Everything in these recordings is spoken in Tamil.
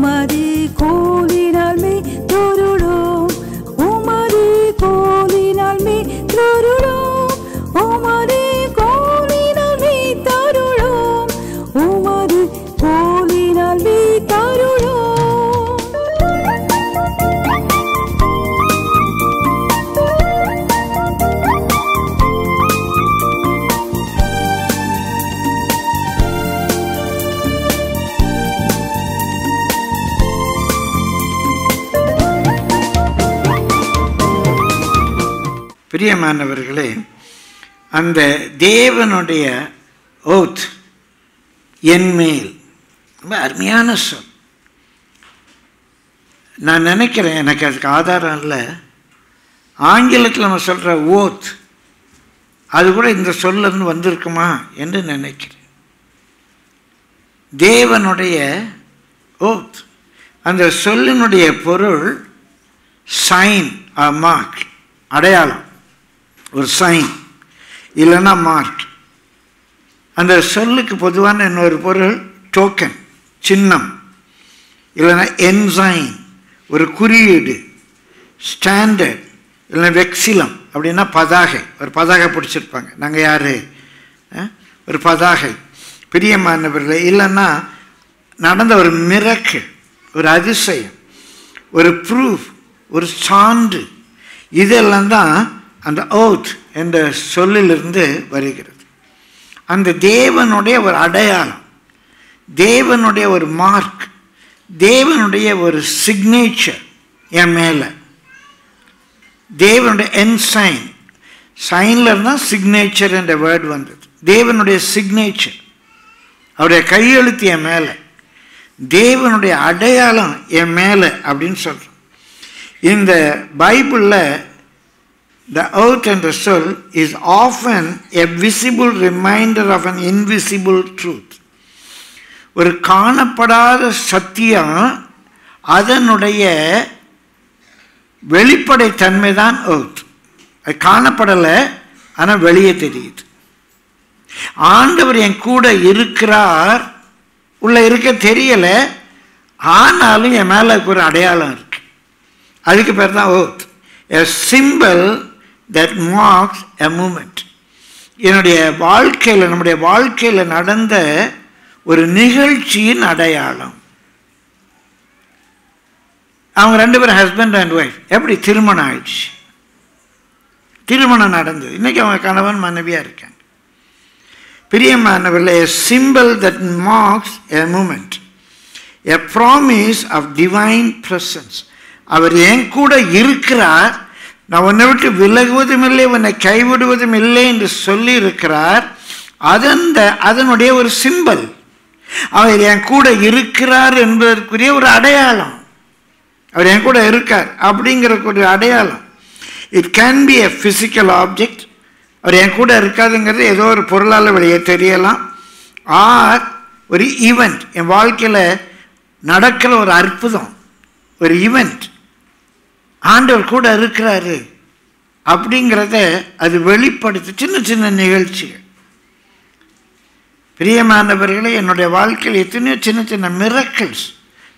உமது கோலினால் மே தொருளோம் உமது கோலினால் மே தொருளோம் உமது கோலினால் மே தருளோம் உமது கோலினால் மே தருளோம். பிரியமானவர்களே, அந்த தேவனுடைய ஓத் என்மேல் ரொம்ப அருமையான சொல். நான் நினைக்கிறேன், எனக்கு அதுக்கு ஆதாரம் இல்லை, ஆங்கிலத்தில் நம்ம சொல்கிற ஓத் அது கூட இந்த சொல்லிருந்து வந்திருக்குமா என்று நினைக்கிறேன். தேவனுடைய ஓத், அந்த சொல்லினுடைய பொருள் சைன் ஆர் மார்க், அடையாளம், ஒரு சைன் இல்லைன்னா மார்க். அந்த சொல்லுக்கு பொதுவான இன்னொரு பொருள் டோக்கன், சின்னம், இல்லைன்னா என்சைன், ஒரு குறியீடு, ஸ்டாண்டர்ட், இல்லைன்னா வெக்சிலம் அப்படின்னா பதாகை. ஒரு பதாகை பிடிச்சிருப்பாங்க, நாங்கள் யார், ஒரு பதாகை. பிரியமானவர்களே, இல்லைன்னா நடந்த ஒரு மிரக்கிள், ஒரு அதிசயம், ஒரு ப்ரூஃப், ஒரு சான்று, இதெல்லாம் தான் அந்த ஓத் என்ற சொல்லிலிருந்து வருகிறது. அந்த தேவனுடைய ஒரு அடையாளம், தேவனுடைய ஒரு மார்க், தேவனுடைய ஒரு சிக்னேச்சர் என் மேலே, தேவனுடைய என்சைன், சைனில் இருந்தால் சிக்னேச்சர் என்ற வேர்டு வந்தது. தேவனுடைய சிக்னேச்சர், அவருடைய கையெழுத்து என் மேலே, தேவனுடைய அடையாளம் என் மேலே அப்படின்னு சொல்கிறோம். இந்த பைபிளில் the oath and the soul is often a visible reminder of an invisible truth. ஒரு காணப்படாத சத்தியம், அதனுடைய வெளிப்படை தன்மை தான் oath. அது காணப்படலை, ஆனால் வெளியே தெரியுது. ஆண்டவர் என் கூட இருக்கிறார், உள்ள இருக்க தெரியலை, ஆனாலும் என் மேலே ஒரு அடையாளம் இருக்கு. அதுக்கு பேர் தான் oath, a symbol that marks a moment. என்னுடைய வாழ்க்கையில், நம்முடைய வாழ்க்கையில் நடந்த ஒரு நிகழ்ச்சியின் அடையாளம். அவங்க ரெண்டு பேரும் ஹஸ்பண்ட் அண்ட் ஒய்ஃப், எப்படி திருமணம் ஆயிடுச்சு, திருமணம் நடந்தது, இன்னைக்கு அவங்க கணவன் மனைவியாக இருக்காங்க. பிரியமானவர்களே, a symbol that marks a moment, a promise of divine presence. அவர் என் கூட இருக்கிறார், நான் உன்னை விட்டு விலகுவதும் இல்லை, உன்னை கைவிடுவதும் இல்லை என்று சொல்லி இருக்கிறார். அதனுடைய ஒரு சிம்பல், அவர் என் கூட இருக்கிறார் என்பதற்குரிய ஒரு அடையாளம். அவர் என் கூட இருக்கார் அப்படிங்கிற ஒரு அடையாளம். It can be a physical object, அவர் என் கூட இருக்காதுங்கிறது ஏதோ ஒரு பொருளால் வெளியே தெரியலாம். ஆர் ஒரு ஈவெண்ட், என் வாழ்க்கையில் நடக்கிற ஒரு அற்புதம், ஒரு ஈவெண்ட், ஆண்டவர் கூட இருக்கிறாரு அப்படிங்கிறத அது வெளிப்படுத்து. சின்ன சின்ன நிகழ்ச்சிகள். பிரியமானவர்களே, என்னுடைய வாழ்க்கையில் எத்தனையோ சின்ன சின்ன மிரக்கிள்ஸ்.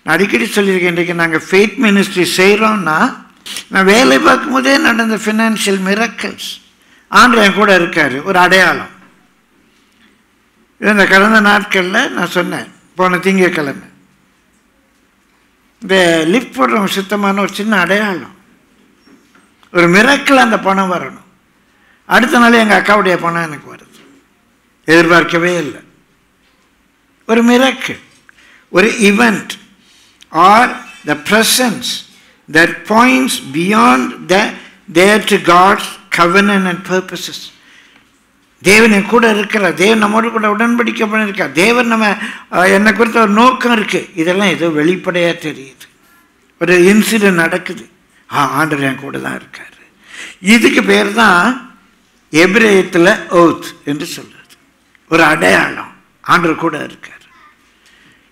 நான் அடிக்கடி சொல்லியிருக்கேன், இன்றைக்கு நாங்கள் ஃபெய்த் மினிஸ்ட்ரி செய்கிறோம்னா, நான் வேலை பார்க்கும் போதே நடந்த ஃபினான்ஷியல் மிரக்கிள்ஸ், ஆண்டவர் என் கூட இருக்கார், ஒரு அடையாளம். இந்த கடந்த நாட்களில் நான் சொன்னேன், போன திங்கட்கிழமை இந்த லிஃப்ட் போடுறவங்க சுத்தமான ஒரு சின்ன அடையாளம், ஒரு மிரக்கிள். அந்த பணம் வரணும். அடுத்த நாள் எங்கள் அக்காவுடைய பணம் எனக்கு வருது, எதிர்பார்க்கவே இல்லை. ஒரு மிரக்கிள், ஒரு event, or the presence that points beyond there to God's covenant and purposes. தேவன் என் கூட இருக்கிறார், தேவன் நம்மோடு கூட உடன்படிக்கை பண்ணியிருக்கார், தேவன் நம்ம என்னை குறித்த ஒரு நோக்கம் இருக்குது. இதெல்லாம் ஏதோ வெளிப்படையாக தெரியுது. ஒரு இன்சிடென்ட் நடக்குது, ஆண்டவர் என் கூட தான் இருக்கார். இதுக்கு பேர் தான் எபிரேயத்தில் ஓத் என்று சொல்கிறது. ஒரு அடையாளம், ஆண்டவர் கூட இருக்கார்.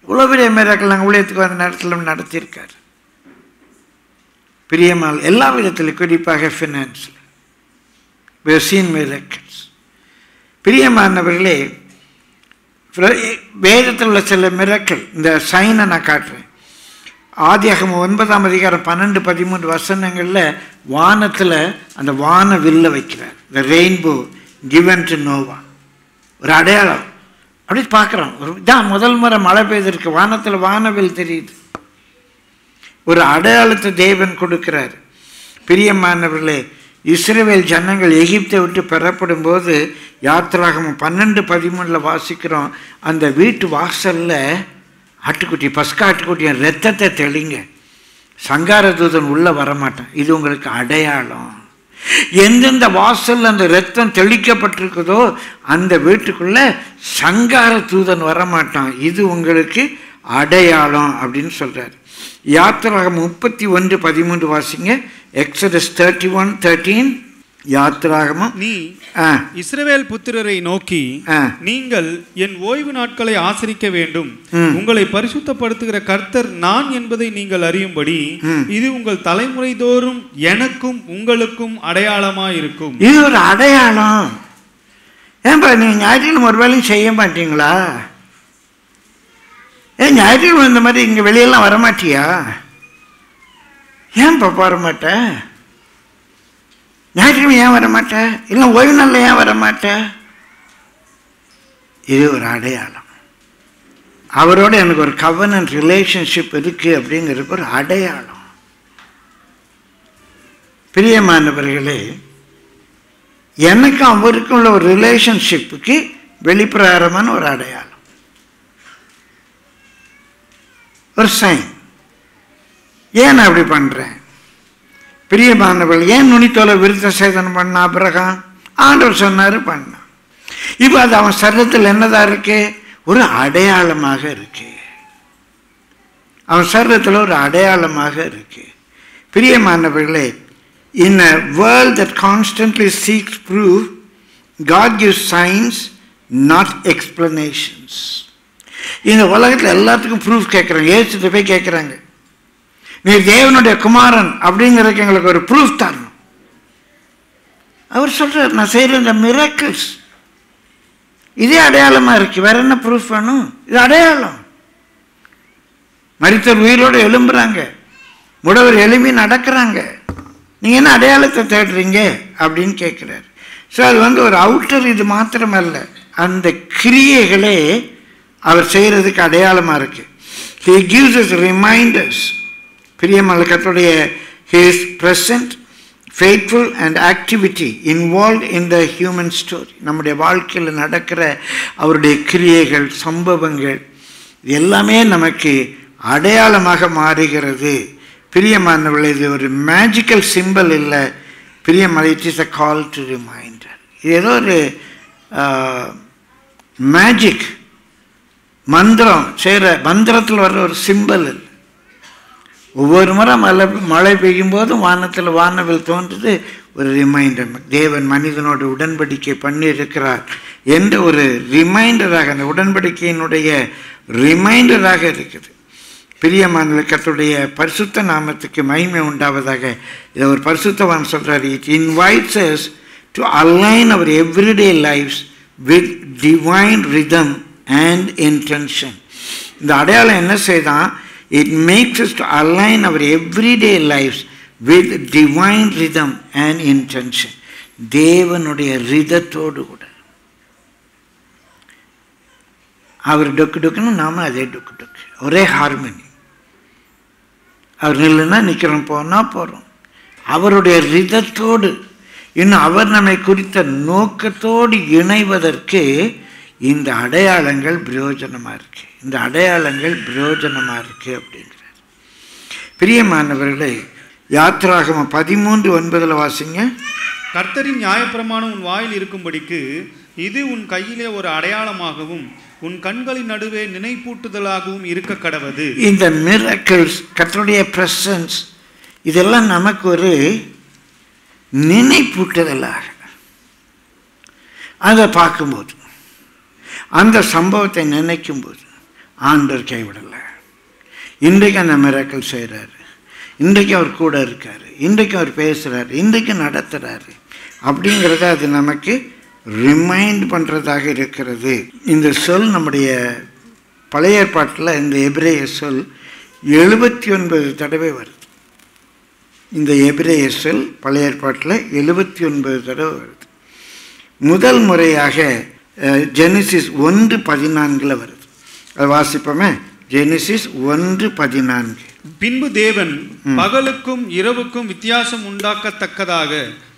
இவ்வளோ பெரிய மிராக்கிள் நாங்கள் ஊழியத்துக்கு வந்த நேரத்தில் நடத்தியிருக்கார். பிரியமால் எல்லா விதத்திலும், குறிப்பாக ஃபினான்ஸில் we have seen miracles. பிரியமானவர்களே, வேதத்தில் உள்ள சில மிரக்கிள், இந்த சைனை நான் காட்டுறேன். ஆதியாகமம் 9ஆம் அதிகாரம் 12-13 வசனங்களில் வானத்தில் அந்த வான வில்ல வைக்கிறார். The rainbow given to Noah. ஒரு அடையாளம் அப்படி பார்க்குறோம். இதான் முதல் முறை மழை பெய்திருக்கு, வானத்தில் வானவில் தெரியுது. ஒரு அடையாளத்தை தேவன் கொடுக்கிறார். பிரியமானவர்களே, இஸ்ரவேல் ஜனங்கள் எகிப்தை விட்டு பெறப்படும் போது யாத்திராகமம் 12-13 வாசிக்கிறோம், அந்த வீட்டு வாசலில் ஆட்டுக்குட்டி, பஸ்கா ஆட்டுக்குட்டியின் ரத்தத்தை தெளிங்க, சங்கார தூதன் உள்ளே வரமாட்டான். இது உங்களுக்கு அடையாளம். எந்தெந்த வாசலில் அந்த ரத்தம் தெளிக்கப்பட்டிருக்குதோ அந்த வீட்டுக்குள்ளே சங்கார தூதன் வரமாட்டான். இது உங்களுக்கு அடையாளம் அப்படின்னு சொல்கிறார். யாத்திராகமம் 31-13 வாசிங்க. எக்ஸடஸ் 31:13. யாத்திராகமம். நீ இஸ்ரவேல் புத்திரரை நோக்கி, நீங்கள் என் ஓய்வு நாட்களை ஆசரிக்க வேண்டும், உங்களை பரிசுத்தப்படுத்துகிற கர்த்தர் நான் என்பதை நீங்கள் அறியும்படி இது உங்கள் தலைமுறை தோறும் எனக்கும் உங்களுக்கும் அடையாளமா இருக்கும். இது ஒரு அடையாளம். ஏன்பா நீங்க ஞாயிற்றுக்கிழமை ஒரு வேலையும் செய்ய மாட்டீங்களா? ஏன் ஞாயிற்றுக்கிழமை இந்த மாதிரி இங்கே வெளியெல்லாம் வரமாட்டியா? ஏன்பா வரமாட்ட? ஞாயிற்றுக்கிழமை ஏன் வரமாட்ட? இல்லை ஓய்வு நாளில் ஏன் வரமாட்ட? இது ஒரு அடையாளம். அவரோட எனக்கு ஒரு கவர்னன்ட் ரிலேஷன்ஷிப் இருக்கு அப்படிங்கிறதுக்கு ஒரு அடையாளம். பிரியமானவர்களே, எனக்கும் அவருக்கும் உள்ள ஒரு ரிலேஷன்ஷிப்புக்கு வெளிப்பிரகாரமான ஒரு அடையாளம், ஒரு சைன். ஏன் நான் அப்படி பண்ணுறேன்? பிரியமானவர்கள், ஏன் நுனித்தோலை விருத்த சேதனம் பண்ண ஆபிரகாம்? ஆண்டவர் சொன்னார் பண்ணான். இப்போ அது அவன் சரீரத்தில் என்னதான் இருக்கு? ஒரு அடையாளமாக இருக்கு. அவன் சரீரத்தில் ஒரு அடையாளமாக இருக்கு. பிரியமானவர்களே, in a world that constantly seeks proof, God gives signs, not explanations. இந்த உலகத்தில் எல்லாத்துக்கும் ப்ரூஃப் கேட்குறாங்க. ஏசுகிட்ட போய் கேட்குறாங்க, நீ தேவனுடைய குமாரன் அப்படிங்கிறதுக்கு எங்களுக்கு ஒரு ப்ரூஃப் தரணும். அவர் சொல்கிறார், நான் செய்கிற இந்த மிராக்கிள்ஸ் இதே அடையாளமாக இருக்கு, வேற என்ன ப்ரூஃப் வேணும்? இது அடையாளம். மரித்தவர் உயிரோடு எழும்புறாங்க, முடவர் எழும்பி நடக்கிறாங்க, நீங்கள் என்ன அடையாளத்தை தேடுறீங்க அப்படின்னு கேட்குறாரு. ஸோ அது ஒரு அவுட்டர், இது மாத்திரமல்ல, அந்த கிரியைகளே அவர் செய்கிறதுக்கு அடையாளமாக இருக்குது. He gives us reminders. பிரியமான கர்த்தருடைய His present, faithful and activity involved in the human story. நம்முடைய வாழ்க்கையில் நடக்கிற அவருடைய கிரியைகள், சம்பவங்கள் எல்லாமே நமக்கு அடையாளமாக மாறுகிறது. பிரியமானவர்களே, இது ஒரு மேஜிக்கல் சிம்பிள் இல்லை. பிரியமான, it is a call to reminder. இது ஏதோ ஒரு மேஜிக் மந்திரம் செய்கிற மந்திரத்தில் வர்ற ஒரு சிம்பிள் இல்லை. ஒவ்வொரு முறை மழை பெய்யும் போதும் வானத்தில் வானவில் தோன்றுது, ஒரு ரிமைண்டர். தேவன் மனிதனோடு உடன்படிக்கை பண்ணியிருக்கிறார் என்ற ஒரு ரிமைண்டராக, அந்த உடன்படிக்கையினுடைய ரிமைண்டராக இருக்குது. பிரியமான கர்த்தருடைய பரிசுத்த நாமத்துக்கு மகிமை உண்டாவதாக. இதை ஒரு பரிசுத்தவான் சொல்றாரு, it invites us to align our everyday lives with divine rhythm and intention. இந்த அடையாளம் என்ன செய்தான்? It makes us to align our everyday lives with divine rhythm and intention. தேவனுடைய ரிதத்தோடு கூட. அவர் டொக்கு டொக்குன்னு நாம அதே டொக்கு டொக்கு, ஒரே ஹார்மனி. அவர் நில்லுன்னா நிற்கிறோம், போனால் போகிறோம். அவருடைய ரிதத்தோடு, இன்னும் அவர் நம்மை குறித்த நோக்கத்தோடு இணைவதற்கு இந்த அடையாளங்கள் பிரயோஜனமாக இருக்குது. இந்த அடையாளங்கள் பிரயோஜனமாக இருக்குது அப்படிங்கிறார். பிரியமானவர்களே, யாத்திராகமம் 13:9 வாசிங்க. கர்த்தரின் நியாயப்பிரமாணம் உன் வாயில் இருக்கும்படிக்கு இது உன் கையிலே ஒரு அடையாளமாகவும் உன் கண்களின் நடுவே நினைப்பூட்டுதலாகவும் இருக்க கடவது. இந்த மிராக்கிள்ஸ், கர்த்தருடைய பிரசன்ஸ், இதெல்லாம் நமக்கு ஒரு நினைப்பூட்டுதலாக, அதை பார்க்கும்போது, அந்த சம்பவத்தை நினைக்கும் போது ஆண்டவர் கைவிடலை. இன்றைக்கு அந்த மிராக்கிள் செய்கிறாரு, இன்றைக்கு அவர் கூட இருக்கார், இன்றைக்கு அவர் பேசுகிறாரு, இன்றைக்கு நடத்துகிறாரு அப்படிங்கிறத அது நமக்கு ரிமைண்ட் பண்ணுறதாக இருக்கிறது. இந்த சொல் நம்முடைய பழைய ஏற்பாட்டில், இந்த எபிரேய சொல் 79 தடவை வருது. இந்த எபிரேய சொல் பழைய ஏற்பாட்டில் 79 தடவை வருது. முதல் முறையாக ஜெனிசிஸ் 1:14 வருது. அது வாசிப்போமே. ஜெனிசிஸ் 1:14. பின்பு தேவன் பகலுக்கும் இரவுக்கும் வித்தியாசம் உண்டாக்கத்தக்கதாக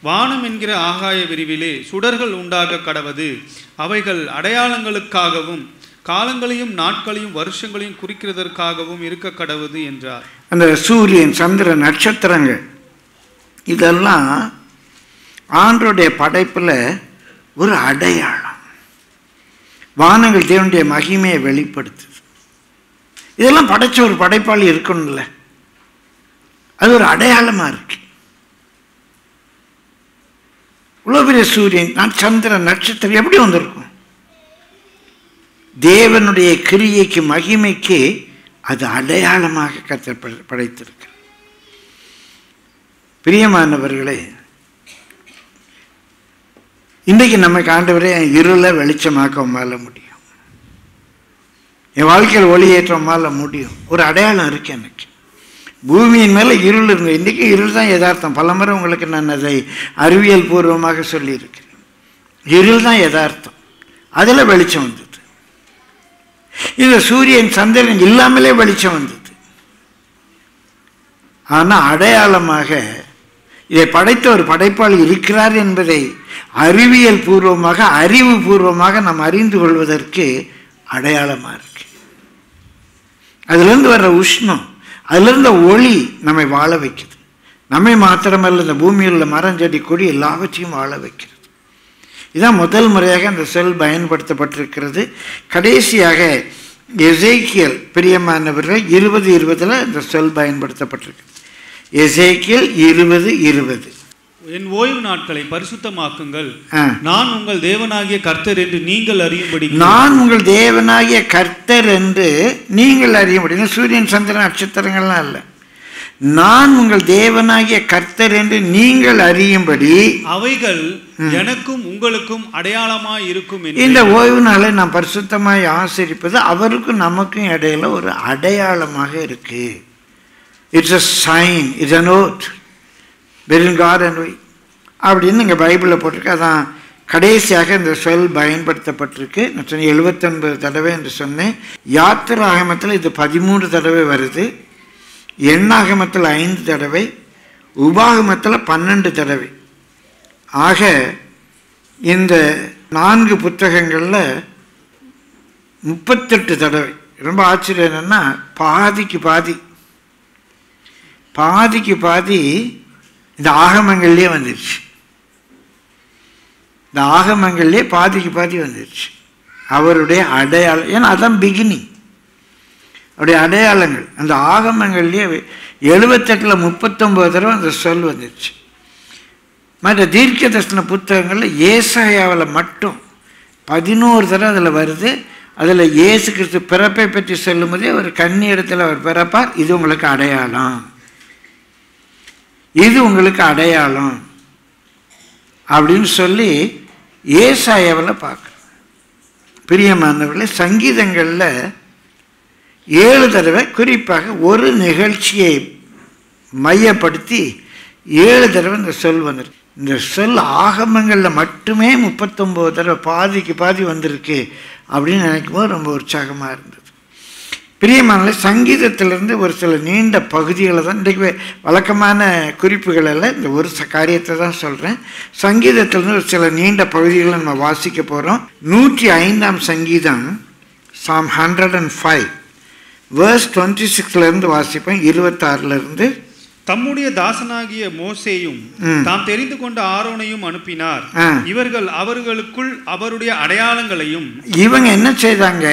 வானம் என்கிற ஆகாய விரிவிலே சுடர்கள் உண்டாக கடவது, அவைகள் அடையாளங்களுக்காகவும் காலங்களையும் நாட்களையும் வருஷங்களையும் குறிக்கிறதற்காகவும் இருக்க கடவுது என்றார். அந்த சூரியன், சந்திரன், நட்சத்திரங்கள் இதெல்லாம் ஆண்டவருடைய படைப்பில் ஒரு அடையாளம். வானங்கள் தேவனுடைய மகிமையை வெளிப்படுத்துது. இதெல்லாம் படைச்ச ஒரு படைப்பாளி இருக்கணும்ல, அது ஒரு அடையாளமாக இருக்கு. இவ்வளோ பெரிய சூரியன், சந்திரன், நட்சத்திரம் எப்படி வந்திருக்கும்? தேவனுடைய கிரியைக்கு, மகிமைக்கு அது அடையாளமாக கர்த்தர் படைத்திருக்கு. பிரியமானவர்களே, இன்றைக்கு நமக்கு ஆண்டவரே இருளை வெளிச்சமாக்க உம்மால முடியும், என் வாழ்க்கையில் ஒளியேற்ற உம்மால முடியும். ஒரு அடையாளம் இருக்கு எனக்கு. பூமியின் மேலே இருள் இருங்க. இன்றைக்கி இருள் தான் யதார்த்தம். பலமுறை உங்களுக்கு நான் அதை அறிவியல் பூர்வமாக சொல்லியிருக்கிறேன். இருள் தான் யதார்த்தம், அதில் வெளிச்சம் வந்தது. இந்த சூரியன், சந்திரன் இல்லாமலே வெளிச்சம் வந்தது. ஆனால் அடையாளமாக இதை படைத்த ஒரு படைப்பாளி இருக்கிறார் என்பதை அறிவியல் பூர்வமாக, அறிவு பூர்வமாக நாம் அறிந்து கொள்வதற்கு அடையாளமாக இருக்கு. அதிலிருந்து வர்ற உஷ்ணம், அதிலிருந்த ஒளி நம்மை வாழ வைக்குது. நம்மை மாத்திரமல்ல, இந்த பூமியில் உள்ள மரம், செடி, கொடி எல்லாவற்றையும் வாழ வைக்கிறது. இதுதான் முதல் முறையாக அந்த சொல் பயன்படுத்தப்பட்டிருக்கிறது. கடைசியாக எசேக்கியல், பிரியமானவர்கள், 20:20 இந்த சொல் பயன்படுத்தப்பட்டிருக்கு. எசேக்கியல் 20:20. என் ஓய்வு நாட்களை பரிசுத்தமாக்குங்கள், நான் உங்கள் தேவனாகிய கர்த்தர் என்று நீங்கள் அறியும்படி. நான் உங்கள் தேவனாகிய கர்த்தர் என்று நீங்கள் அறியும்படி. சூரியன், சந்திரன், நட்சத்திரங்கள்லாம் இல்லை. நான் உங்கள் தேவனாகிய கர்த்தர் என்று நீங்கள் அறியும்படி அவைகள் எனக்கும் உங்களுக்கும் அடையாளமாய் இருக்கும். இந்த ஓய்வு நாளை நாம் பரிசுத்தமாய் ஆசரிப்பது அவருக்கும் நமக்கும் இடையில ஒரு அடையாளமாக இருக்கு. It's a sign, it's a note between God and we அப்படின்னு இங்கே பைபிளில் போட்டிருக்கு. அதான் கடைசியாக இந்த சொல் பயன்படுத்தப்பட்டிருக்கு. நான் சொன்னேன் 79 தடவை என்று சொன்னேன். யாத்திராகமத்தில் இது 13 தடவை வருது. எண்ணாகமத்தில் 5 தடவை, உபாகமத்தில் 12 தடவை. ஆக இந்த 4 புத்தகங்களில் 38 தடவை. ரொம்ப ஆச்சரியம் என்னென்னா, பாதிக்கு பாதி இந்த ஆகமங்கள்லேயே வந்துடுச்சு. இந்த ஆகமங்கள்லேயே பாதிக்கு பாதி வந்துடுச்சு. அவருடைய அடையாளம், ஏன்னா அதான் பிகினிங். அவருடைய அடையாளங்கள் அந்த ஆகமங்கள்லேயே 78ல் 39 தடவை அந்த சொல் வந்துடுச்சு. மற்ற தீர்க்க தரிசன புத்தகங்களில் ஏசாயாவில் மட்டும் 11 தடவை அதில் வருது. அதில் இயேசு கிறிஸ்து பிறப்பை பற்றி சொல்லும் போதே ஒரு கன்னி இடத்துல அவர் பிறப்பார். இது உங்களுக்கு அடையாளம், இது உங்களுக்கு அடையாளம் அப்படின்னு சொல்லி ஏசாயாவில் பார்க்குறோம். பிரியமானவர்களே, சங்கீதங்களில் 7 தடவை குறிப்பாக ஒரு நிகழ்ச்சியை மையப்படுத்தி 7 தடவை இந்த சொல் வந்திருக்கு. இந்த சொல் ஆகமங்களில் மட்டுமே 39 தடவை பாதிக்கு பாதி வந்திருக்கு அப்படின்னு நினைக்கும் போது ரொம்ப உற்சாகமாக இருந்தது. பிரியமான சங்கீதத்திலிருந்து ஒரு சில நீண்ட பகுதிகளை தான் இன்றைக்கு வழக்கமான குறிப்புகள் எல்லாம், இந்த ஒரு காரியத்தை தான் சொல்கிறேன். சங்கீதத்திலிருந்து ஒரு சில நீண்ட பகுதிகளை நம்ம வாசிக்க போகிறோம். 105ஆம் சங்கீதம், Psalm 105 verse 26 வாசிப்பேன். 26 தம்முடைய தாசனாகிய மோசேயும் தாம் தெரிந்து கொண்ட ஆரோனையும் அனுப்பினார். இவர்கள் அவர்களுக்குள் அவருடைய அடையாளங்களையும். இவங்க என்ன செய்தாங்க?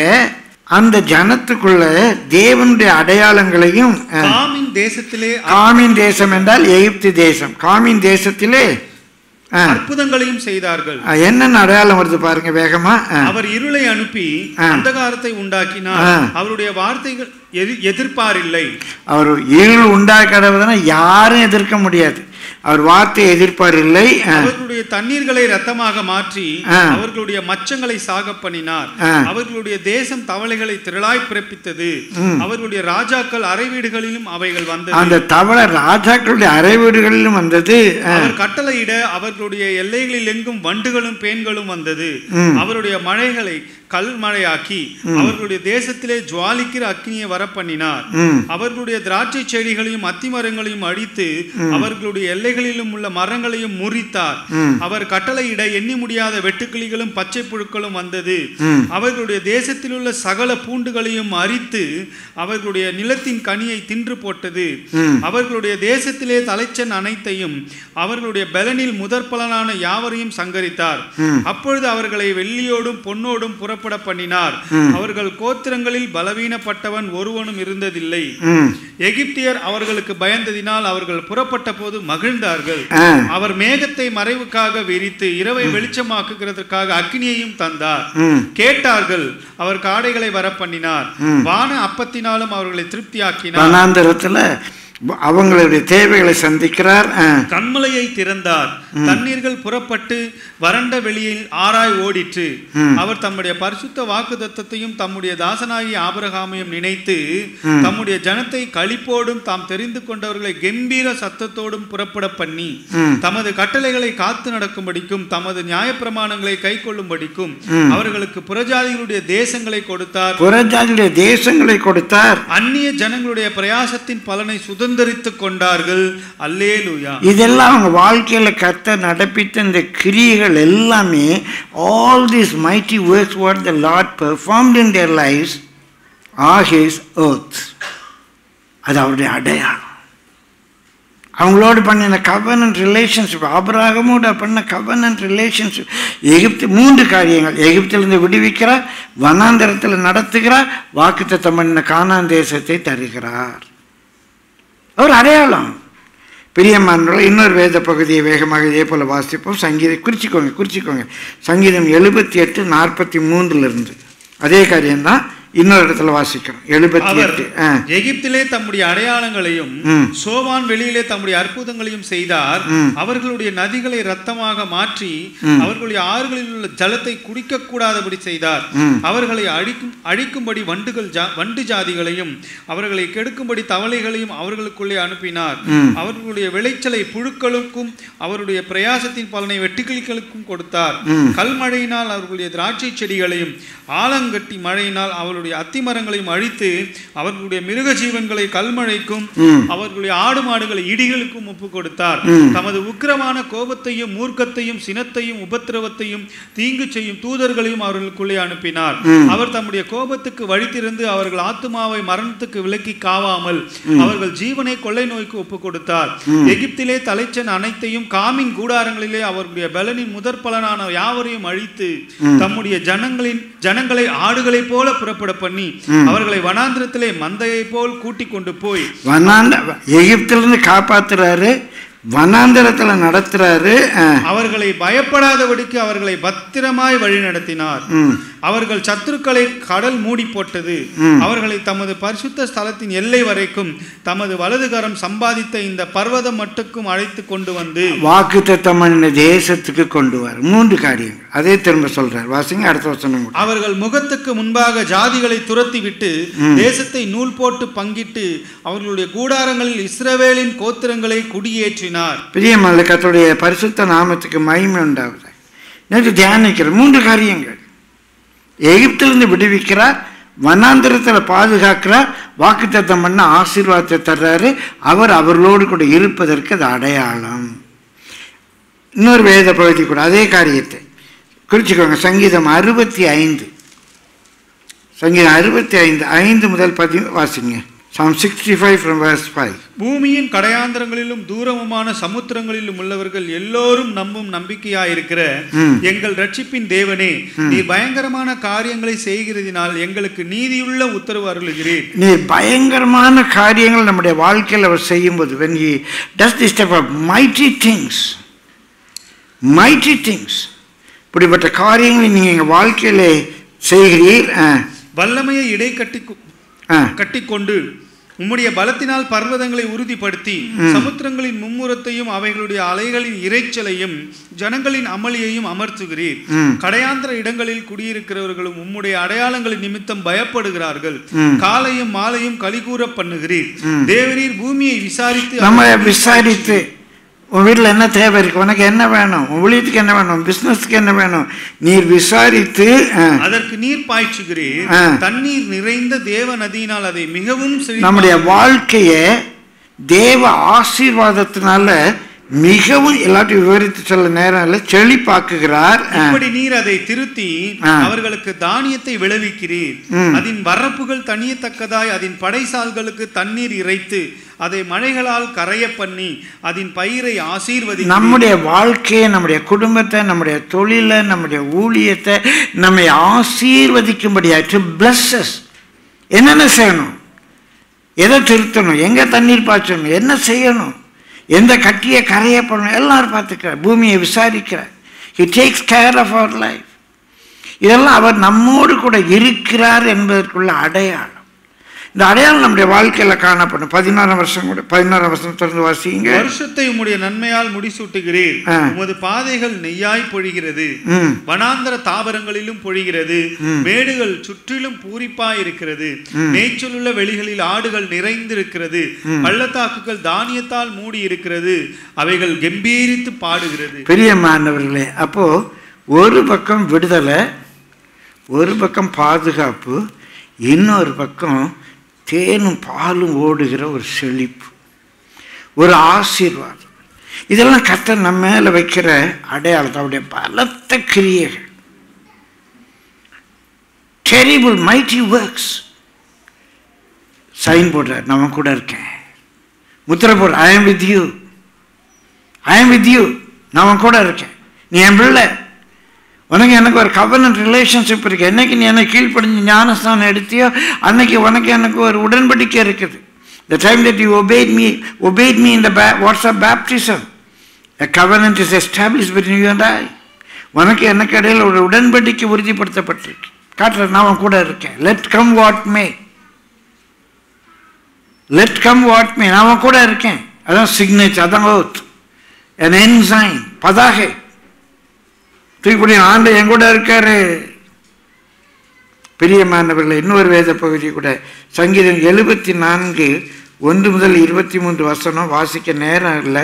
அந்த ஜனத்துக்குள்ள தேவனுடைய அடையாளங்களையும். காமின் தேசத்திலே, காமின் தேசம் என்றால் எகிப்து தேசம், காமின் தேசத்திலே அற்புதங்களையும் செய்தார்கள். என்னென்ன அடையாளம் வருது பாருங்க வேகமா. அவர் இருளை அனுப்பி அந்தகாரத்தை உண்டாக்கினார், அவருடைய வார்த்தைகள் எதிர்ப்பார் இல்லை. அவர் இருள் உண்டாக்கிறதுனா யாரும் எதிர்க்க முடியாது. அவர் வார்த்தை எதிர்ப்பாரில்லை. அவர்களுடைய தண்ணீர்களை இரத்தமாக மாற்றி அவர்களுடைய மச்சங்களை சாக பண்ணினார். அவர்களுடைய தேசம் தவளைகளை திரளாய் பிறப்பித்தது. அவர்களுடைய ராஜாக்கள் அறை வீடுகளிலும் அவைகள் வந்தது. அந்த தவளை ராஜாக்களுடைய அறை வீடுகளிலும் வந்தது. அவர் கட்டளையிட அவர்களுடைய எல்லைகளில் எங்கும் வண்டுகளும் பேன்களும் வந்தது. அவருடைய மழைகளை கல் மழையாக்கி அவர்களுடைய தேசத்திலே ஜுவாலிக்கிற அக்னியை வரப்பண்ணினார். அவர்களுடைய திராட்சை செடிகளையும் அத்திமரங்களையும் அழித்து அவர்களுடைய எல்லைகளிலும் உள்ள மரங்களையும் முறித்தார். அவர் கட்டளையிட எண்ணி முடியாத வெட்டுக்கிளிகளும் பச்சை புழுக்களும் வந்தது. அவர்களுடைய தேசத்தில் உள்ள சகல பூண்டுகளையும் அரித்து அவர்களுடைய நிலத்தின் கனியை தின்று போட்டது. அவர்களுடைய தேசத்திலே தலைச்சன் அனைத்தையும் அவர்களுடைய பலனில் முதற் பலனான யாவரையும் சங்கரித்தார். அப்பொழுது அவர்களை வெள்ளியோடும் பொன்னோடும் புறப்பட பண்ணினார். அவர்கள் கோத்திரங்களில் பலவீனப்பட்டவன் ஒருவனும் இருந்ததில்லை. எகிப்தியர் அவர்களுக்கு பயந்ததினால் அவர்கள் புறப்பட்ட போது மகிழ்ந்தார்கள். அவர் மேகத்தை மறைவுக்காக விரித்து இரவை வெளிச்சமாக்குகிறதற்காக அக்னியையும் தந்தார். கேட்டார்கள். அவர் காடைகளை வரப்பண்ணினார். வான அப்பத்தினாலும் அவர்களை திருப்தியாக்கினார். அவங்களுடைய தேவைகளை சந்திக்கிறார். கண்மலையை திறந்தார். தண்ணீர்கள் புறப்பட்டு வறண்ட வெளியில் ஆராய் ஓடிற்று. அவர் தம்முடைய பரிசுத்த வாக்குத்தத்தத்தையும் தம்முடைய தாசனாகிய ஆபிரகாமையும் நினைத்து தம்முடைய ஜனத்தை களிப்போடும் தாம் தெரிந்து கொண்டவர்களை கம்பீர சத்தத்தோடும் புறப்பட பண்ணி தமது கட்டளைகளை காத்து நடக்கும்படிக்கும் தமது நியாயப்பிரமாணங்களை கை கொள்ளும்படிக்கும் அவர்களுக்கு புறஜாதிகளுடைய தேசங்களை கொடுத்தார். அந்நிய ஜனங்களுடைய பிரயாசத்தின் பலனை சுதந்தரித்துக் கொண்டார்கள். அல்லேலூயா. இதெல்லாம் அவங்க வாழ்க்கையில கர்த்தர் நடப்பித்த இந்த கிரியைகள் எல்லாமே, all these mighty works what the Lord performed in their lives are his oaths. அது அவருடைய அடையாளம். அவங்களோடு பண்ணின covenant relationship, ஆபிரகாமோடு பண்ண covenant relationship. எகிப்து 3 காரியங்கள். எகிப்திலிருந்து விடுவிக்கிறார், வனாந்தரத்தில் நடத்துகிறார், வாக்குத்தத்தம் பண்ணின கானான் தேசத்தை தருகிறார். ஒரு அடையாளம். பிரியமானவர்களே, இன்னொரு வேத பகுதியை வேகமாக இதே போல வாசிப்போம். குறிச்சிக்கோங்க. சங்கீதம் 78:43 அதே காரியம்தான் இன்னொரு இடத்துல வாசிக்கிறோம். 78. எகிப்திலே தம்முடைய அடையாளங்களையும் சோவான் வெளியிலே தம்முடைய அற்புதங்களையும் செய்தார். அவர்களுடைய நதிகளை இரத்தமாக மாற்றி அவர்களுடைய ஆறுகளில் உள்ள ஜலத்தை குடிக்க கூடாதபடி செய்தார். அவர்களை அழிக்கும்படி வண்டு ஜாதிகளையும் அவர்களை கெடுக்கும்படி தவளைகளையும் அவர்களுக்குள்ளே அனுப்பினார். அவர்களுடைய விளைச்சலை புழுக்களுக்கும் அவருடைய பிரயாசத்தின் பலனை வெட்டுக்கிளிகளுக்கும் கொடுத்தார். கல்மழையினால் அவர்களுடைய திராட்சை செடிகளையும் ஆலங்கட்டி மழையினால் அவருடைய அத்திமரங்களையும் அழித்து அவர்களுடைய மிருக ஜீவன்களை கல்மழைக்கும் அவர்களுடைய ஆடு மாடுகளை இடிகளுக்கும் ஒப்பு கொடுத்தார். தமது உக்கிரமான கோபத்தையும் மூர்க்கத்தையும் சினத்தையும் உபத்திரவத்தையும் தீங்கு செய்யும் தூதர்களையும் அவர்களுக்குள்ளே அனுப்பினார். அவர் தம்முடைய கோபத்துக்கு வழித்திருந்து அவர்கள் ஆத்துமாவை மரணத்துக்கு விலக்கி காவாமல் அவர்கள் ஜீவனை கொள்ளை நோய்க்கு ஒப்பு கொடுத்தார். எகிப்திலே தலைச்சன் அனைத்தையும் காமின் கூடாரங்களிலே அவர்களுடைய பலனின் முதற் பலனான யாவரையும் அழித்து தம்முடைய ஜனங்களை ஆடுகளை போல புறப்பட பண்ணி அவர்களை வனாந்திரத்திலே மந்தையை போல் கூட்டி கொண்டு போய் எகிப்திலிருந்து காப்பாத்துறாரு, வனாந்தரத்துல நடத்துறாரு. அவர்களை பயப்படாதபடிக்கு அவர்களை பத்திரமாய் வழி நடத்தினார். அவர்கள் சத்துருக்களை கடல் மூடி போட்டது. அவர்களை தமது பரிசுத்த ஸ்தலத்தின் எல்லை வரைக்கும் தமது வலதுகரம் சம்பாதித்த இந்த பர்வதம் மட்டுக்கும் அழைத்து கொண்டு வந்து வாக்குத்தத்தம் தேசத்துக்கு கொண்டு வர 3 காரியங்கள். அதே திரும்ப சொல்றார். வாசிங்க அடுத்த வசனம். அவர்கள் முகத்துக்கு முன்பாக ஜாதிகளை துரத்தி விட்டு தேசத்தை நூல் போட்டு பங்கிட்டு அவர்களுடைய கூடாரங்களில் இஸ்ரவேலின் கோத்திரங்களை குடியேற்றினார். பிரியமான கர்த்தருடைய பரிசுத்த நாமத்துக்கு மகிமை உண்டாகுது. நேற்று தியானிக்கிற 3 காரியங்கள். எகிப்திலிருந்து விடுவிக்கிறார், வனாந்திரத்தில் பாதுகாக்கிறார், வாக்குத்தத்தம் பண்ண ஆசீர்வாதத்தை தர்றாரு. அவர் அவர்களோடு கூட இருப்பதற்கு அது அடையாளம். இன்னொரு வேத பகுதி கூட அதே காரியத்தை குறிச்சிக்கோங்க. சங்கீதம் 65 5 முதல் 10 வாசிங்க. Psalm 65 from verse 5. பூமியின் கடையாந்தரங்களிலும் தூரமுமான சமுத்திரங்களிலும் உள்ளவர்கள் எல்லோரும் நம்பும் நம்பிக்கையாயிருக்கிற எங்கள் ரட்சிப்பின் தேவனே, நீ பயங்கரமான காரியங்களை செய்கிறதினால் எங்களுக்கு நீதியுள்ள உத்தரவு அருளுகிறீர். நீ பயங்கரமான காரியங்கள் நம்முடைய வாழ்க்கையில் அவர் செய்யும்போது, when he does this type of mighty things, இப்படிப்பட்ட காரியங்களை நீங்க எங்க வாழ்க்கையில செய்கிறீர். வல்லமையை இடை கட்டிக்கொண்டு உம்முடைய பலத்தினால் பர்வதங்களை உறுதிப்படுத்தி சமுத்திரங்களின் மும்முரத்தையும் அவைகளுடைய அலைகளின் இரைச்சலையும் ஜனங்களின் அமளியையும் அமர்த்துகிறீர். கடையாந்திர இடங்களில் குடியிருக்கிறவர்களும் உம்முடைய அடையாளங்களின் நிமித்தம் பயப்படுகிறார்கள். காலையும் மாலையும் கலிகூற பண்ணுகிறீர். தேவரீர் பூமியை விசாரித்து உன் வீட்டில் என்ன தேவை இருக்கு, உனக்கு என்ன வேணும், உன் ஊழியத்துக்கு என்ன வேணும், பிசினஸ்க்கு என்ன வேணும், நீர் விசாரித்து அதற்கு நீர் பாய்ச்சுகிறீர். தண்ணீர் நிறைந்த தேவ நதியினால் அதை மிகவும் நம்முடைய வாழ்க்கையை தேவ ஆசீர்வாதத்தினால மிகவும் எல்லாத்தையும் விவரித்து சொல்ல நேரம் இல்லை, செழிப்பாக்குகிறார். இப்படி நீர் அதை திருத்தி அவர்களுக்கு தானியத்தை விளைவிக்கிறீர். அதன் வரப்புகள் தனியத்தக்கதாய் அதன் படைசால்களுக்கு தண்ணீர் இறைத்து அதை மழைகளால் கரைய பண்ணி அதன் பயிரை ஆசீர்வதி. நம்முடைய வாழ்க்கையை, நம்முடைய குடும்பத்தை, நம்முடைய தொழிலை, நம்முடைய ஊழியத்தை நம்மை ஆசீர்வதிக்கும்படியாச்சு பிளஸஸ். என்னென்ன செய்யணும், எதை திருத்தணும், எங்கே தண்ணீர் பாய்ச்சணும், என்ன செய்யணும், எந்த கட்டியை கரைய பண்ணணும், எல்லாரும் பார்த்துக்கிறார். பூமியை விசாரிக்கிறார். He takes care of our life. இதெல்லாம் அவர் நம்மோடு கூட இருக்கிறார் என்பதற்குள்ள அடையாளம். இந்த அடையாளம் நம்முடைய வாழ்க்கையில் காணப்படும். 16 வருஷம் தொடர்ந்து வாசிங்க. வருஷத்தை உம்முடைய நன்மையால் முடிசூட்டுகிறீர். உமது பாதைகள் நெய்யாய் பொழிகிறது. வனாந்தர தாவரங்களிலும் பொழிகிறது. மேடுகள் சுற்றிலும் பூரிப்பாய் இருக்கிறது. மேய்ச்சலுள்ள வெளிகளில் ஆடுகள் நிறைந்திருக்கிறது. பள்ளத்தாக்குகள் தானியத்தால் மூடி இருக்கிறது. அவைகள் கம்பீரித்து பாடுகிறது. பிரியமானவர்களே, அப்போ ஒரு பக்கம் விடுதலை, ஒரு பக்கம் பாதுகாப்பு, இன்னொரு பக்கம் தேனும் பாலும் ஓடுகிற ஒரு செழிப்பு, ஒரு ஆசீர்வாதம். இதெல்லாம் கர்த்தர் நம்ம மேல வைக்கிற அடையாளம், அவருடைய பலத்த கிரியைகள். Terrible mighty works. சைன் போடுறார், நான் கூட இருக்கேன். முத்திரை போடுற, ஐ ஆம் வித் யூ, ஐ ஆம் வித் யூ, நான் கூட இருக்கேன், நீ என் பிள்ளை, உனக்கு எனக்கு ஒரு கவர்னன்ட் ரிலேஷன்ஷிப் இருக்கு. என்னைக்கு நீ எனக்கு கீழ்ப்படிஞ்சு ஞானஸ்தானம் எடுத்தியோ அன்னைக்கு உனக்கு எனக்கு ஒரு உடன்படிக்கை இருக்குது. The time that you obeyed me in the what's of baptism, a covenant is established between you and I. உனக்கு எனக்கு இடையில் ஒரு உடன்படிக்கை உறுதிப்படுத்தப்பட்டிருக்கு. காட்டுற, நான் கூட இருக்கேன். Let come what may, let come what may, நான் கூட இருக்கேன். அதான் சிக்னேச்சர், அதான் oath, an ensign, பதாகை. தூக்கிப்படி ஆண்டு என் கூட இருக்காரு. பிரியமானவர்கள், இன்னொரு வேத பகுதி கூட சங்கீதம் 74 1 முதல் 23 வசனம் வாசிக்க நேரம் இல்லை.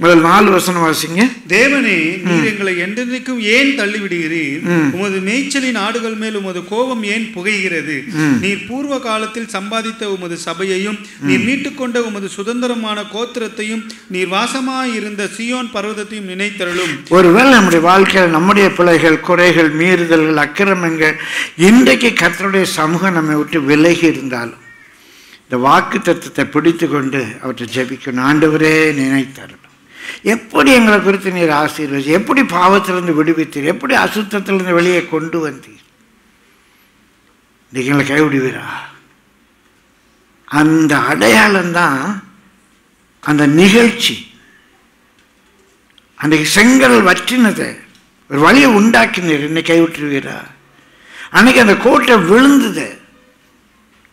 முதல் 4 வசனம் வாசிங்க. தேவனே, நீர் எங்களை என்றென்றைக்கும் ஏன் தள்ளிவிடுகிறீர்? உமது மேய்ச்சலின் ஆடுகள் மேல் உமது கோபம் ஏன் புகைகிறது? நீர் பூர்வ காலத்தில் சம்பாதித்த உமது சபையையும் நீர் மீட்டுக்கொண்ட உமது சுதந்திரமான கோத்திரத்தையும் நீர் வாசமாயிருந்த சீயோன் பர்வதத்தையும் நினைத்தருளும். ஒருவேளை நம்முடைய வாழ்க்கையில் நம்முடைய பிழைகள், குறைகள், மீறுதல்கள், அக்கிரமங்கள் இன்றைக்கு கர்த்தருடைய சமூகம் நம்மை விட்டு விலகி இருந்தாலும் இந்த வாக்கு தத்துவத்தை பிடித்து கொண்டு அவற்றை ஜெபிக்கணும். ஆண்டவரே நினைத்தருளும். எப்படி எங்களை குறித்து நீர் ஆசீர்வதி, எப்படி பாவத்திலிருந்து விடுவித்தீர், எப்படி அசுத்தத்திலிருந்து வெளியே கொண்டு வந்தீர், இன்றைக்கு எங்களை கைவிடுவீரா? அந்த அடையாளம்தான் அந்த நிகழ்ச்சி. அன்றைக்கு செங்கல் வற்றினதை ஒரு வழியை உண்டாக்கினீர், இன்னைக்கு கைவிட்டுருவீரா? அன்னைக்கு அந்த கோட்டை விழுந்தது,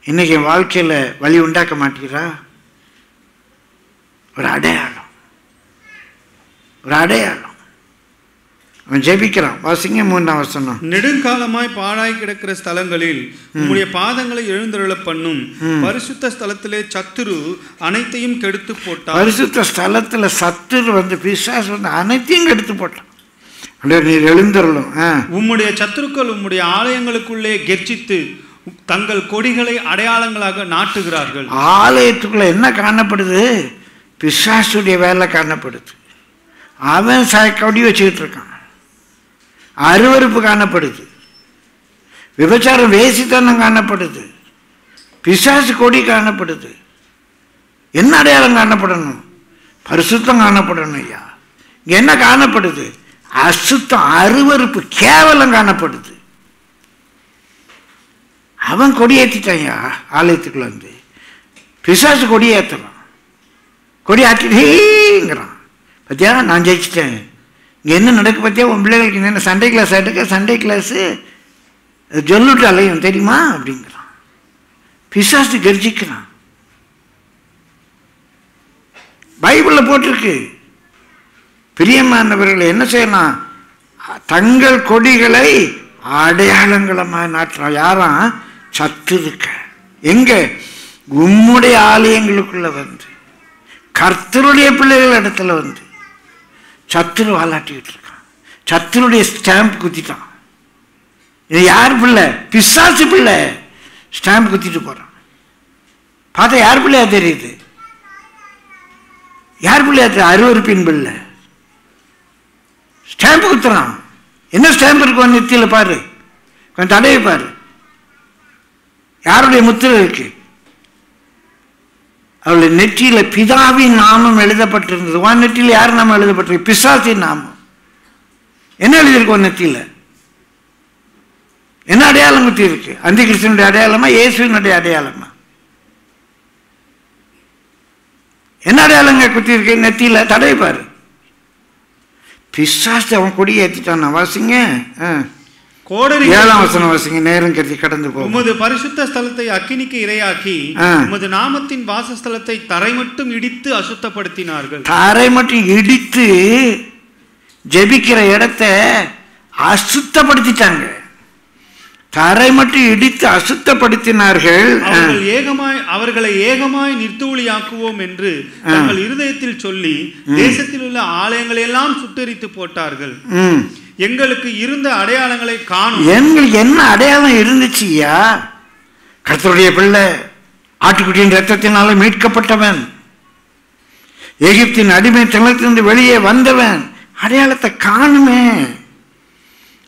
இன்னைக்கு என் வாழ்க்கையில் வழி உண்டாக்க மாட்டீரா? ஒரு அடையாளம், ஒரு அடையாளம். அவன் ஜெபிக்கிறான். வாசிங்க 3ஆம் வசனம். நெடுங்காலமாய் பாழாய் கிடக்கிற ஸ்தலங்களில் உம்முடைய பாதங்களை எழுந்தருள பண்ணும். பரிசுத்த ஸ்தலத்திலே சத்துரு அனைத்தையும் கெடுத்து போட்டான். பரிசுத்த ஸ்தலத்தில் சத்துரு வந்து பிசாசு வந்து அனைத்தையும் கெடுத்து போட்டான். நீர் எழுந்தருளும். உம்முடைய சத்துருக்கள் உம்முடைய ஆலயங்களுக்குள்ளே கெர்ச்சித்து தங்கள் கொடிகளை அடையாளங்களாக நாட்டுகிறார்கள். ஆலயத்துக்குள்ள என்ன காணப்படுது? பிசாசுடைய வேலை காணப்படுது. அவன் கொடி வச்சுக்கிட்டு இருக்கான். அருவருப்பு காணப்படுது, விபச்சாரம், வேசித்தனம் காணப்படுது, பிசாசு கொடி காணப்படுது. என்ன அடையாளம் காணப்படணும்? பரிசுத்தம் காணப்படணும். ஐயா, இங்க என்ன காணப்படுது? அசுத்தம், அருவருப்பு, கேவலம் காணப்படுது. அவன் கொடியேற்றிட்டான்யா ஆலயத்துக்குள்ள வந்து. பிசாசு கொடியேற்றலாம், கொடியாற்றிங்கிறான். பார்த்தியா, நான் ஜெயிச்சிட்டேன். இங்கே என்ன நடக்கு பார்த்தியா? உன் பிள்ளைகளுக்கு என்ன சண்டே கிளாஸ் எடுக்க, சண்டே கிளாஸு சொல்லிட்டு அலையும் தெரியுமா அப்படிங்கிறான். பிசாசு கர்ஜிக்கிறான். பைபிளில் போட்டிருக்கு. பிரியமானவர்கள் என்ன செய்யணும்? தங்கள் கொடிகளை அடையாளங்களமாக நாட்டுறோம். யாரும் சத்து இருக்க எங்க? உம்முடைய ஆலயங்களுக்குள்ள வந்து, கர்த்தருடைய பிள்ளைகள் இடத்துல வந்து சத்துரு வாலாட்டிக்கிட்டு இருக்கான். சத்துருடைய ஸ்டாம்ப் குத்திட்டான். இது யார் பிள்ளை? பிசாசு பிள்ளை. ஸ்டாம்ப் குத்திட்டு போறான். பார்த்தா யார் பிள்ளையா தெரியுது? யார் பிள்ளையா தெரியுது? அருவருப்பின் பிள்ளை. ஸ்டாம்ப் குத்துறான். என்ன ஸ்டாம்ப் இருக்கும் நெத்தியில் பாரு, கொஞ்சம் தடவை பாரு. யாருடைய முத்திரை இருக்கு? அவளுடைய நெற்றியில பிதாவின் நாமம் எழுதப்பட்டிருந்தது. உன் நெற்றியில் யார் நாமம் எழுதப்பட்டிருக்கு? பிசாசின் நாமம். என்ன எழுதியிருக்கோம் நெற்றியில? என்ன அடையாளம் குத்தி இருக்கு? அந்த கிறிஸ்தனுடைய அடையாளமா, இயேசுவினுடைய அடையாளமா? என்ன அடையாளங்க குத்தி இருக்கு நெத்தியில? தடவை பாரு. பிசாசு அவன் கொடியை ஏற்றிட்டான். வாசிங்க 7ஆம் வசனம் வாசிங்க. நேரம் கருதி கடந்து போகும். உமது பரிசுத்த ஸ்தலத்தை அக்கினிக்கு இரையாக்கி உமது நாமத்தின் வாசஸ்தலத்தை தரை மட்டும் இடித்து அசுத்தப்படுத்தினார்கள். தரை மட்டும் இடித்து ஜெபிக்கிற இடத்தை அசுத்தப்படுத்திட்டாங்க. தரை மட்டும் இடித்து அசுத்தப்படுத்தினார்கள். அவர்களை ஏகமாய் நிர்த்தூளியாக்குவோம் என்று தங்கள் இருதயத்தில் சொல்லி தேசத்தில் உள்ள ஆலயங்களை எல்லாம் சுட்டெரித்து போட்டார்கள். எங்களுக்கு இருந்த அடையாளங்களை காணும். எங்களுக்கு என்ன அடையாளம் இருந்துச்சுயா? கர்த்தருடைய பிள்ளை, ஆட்டுக்குட்டியின் ரத்தத்தினால மீட்கப்பட்டவன், எகிப்தின் அடிமைத்தனத்திலிருந்து வெளியே வந்தவன். அடையாளத்தை காணுமே,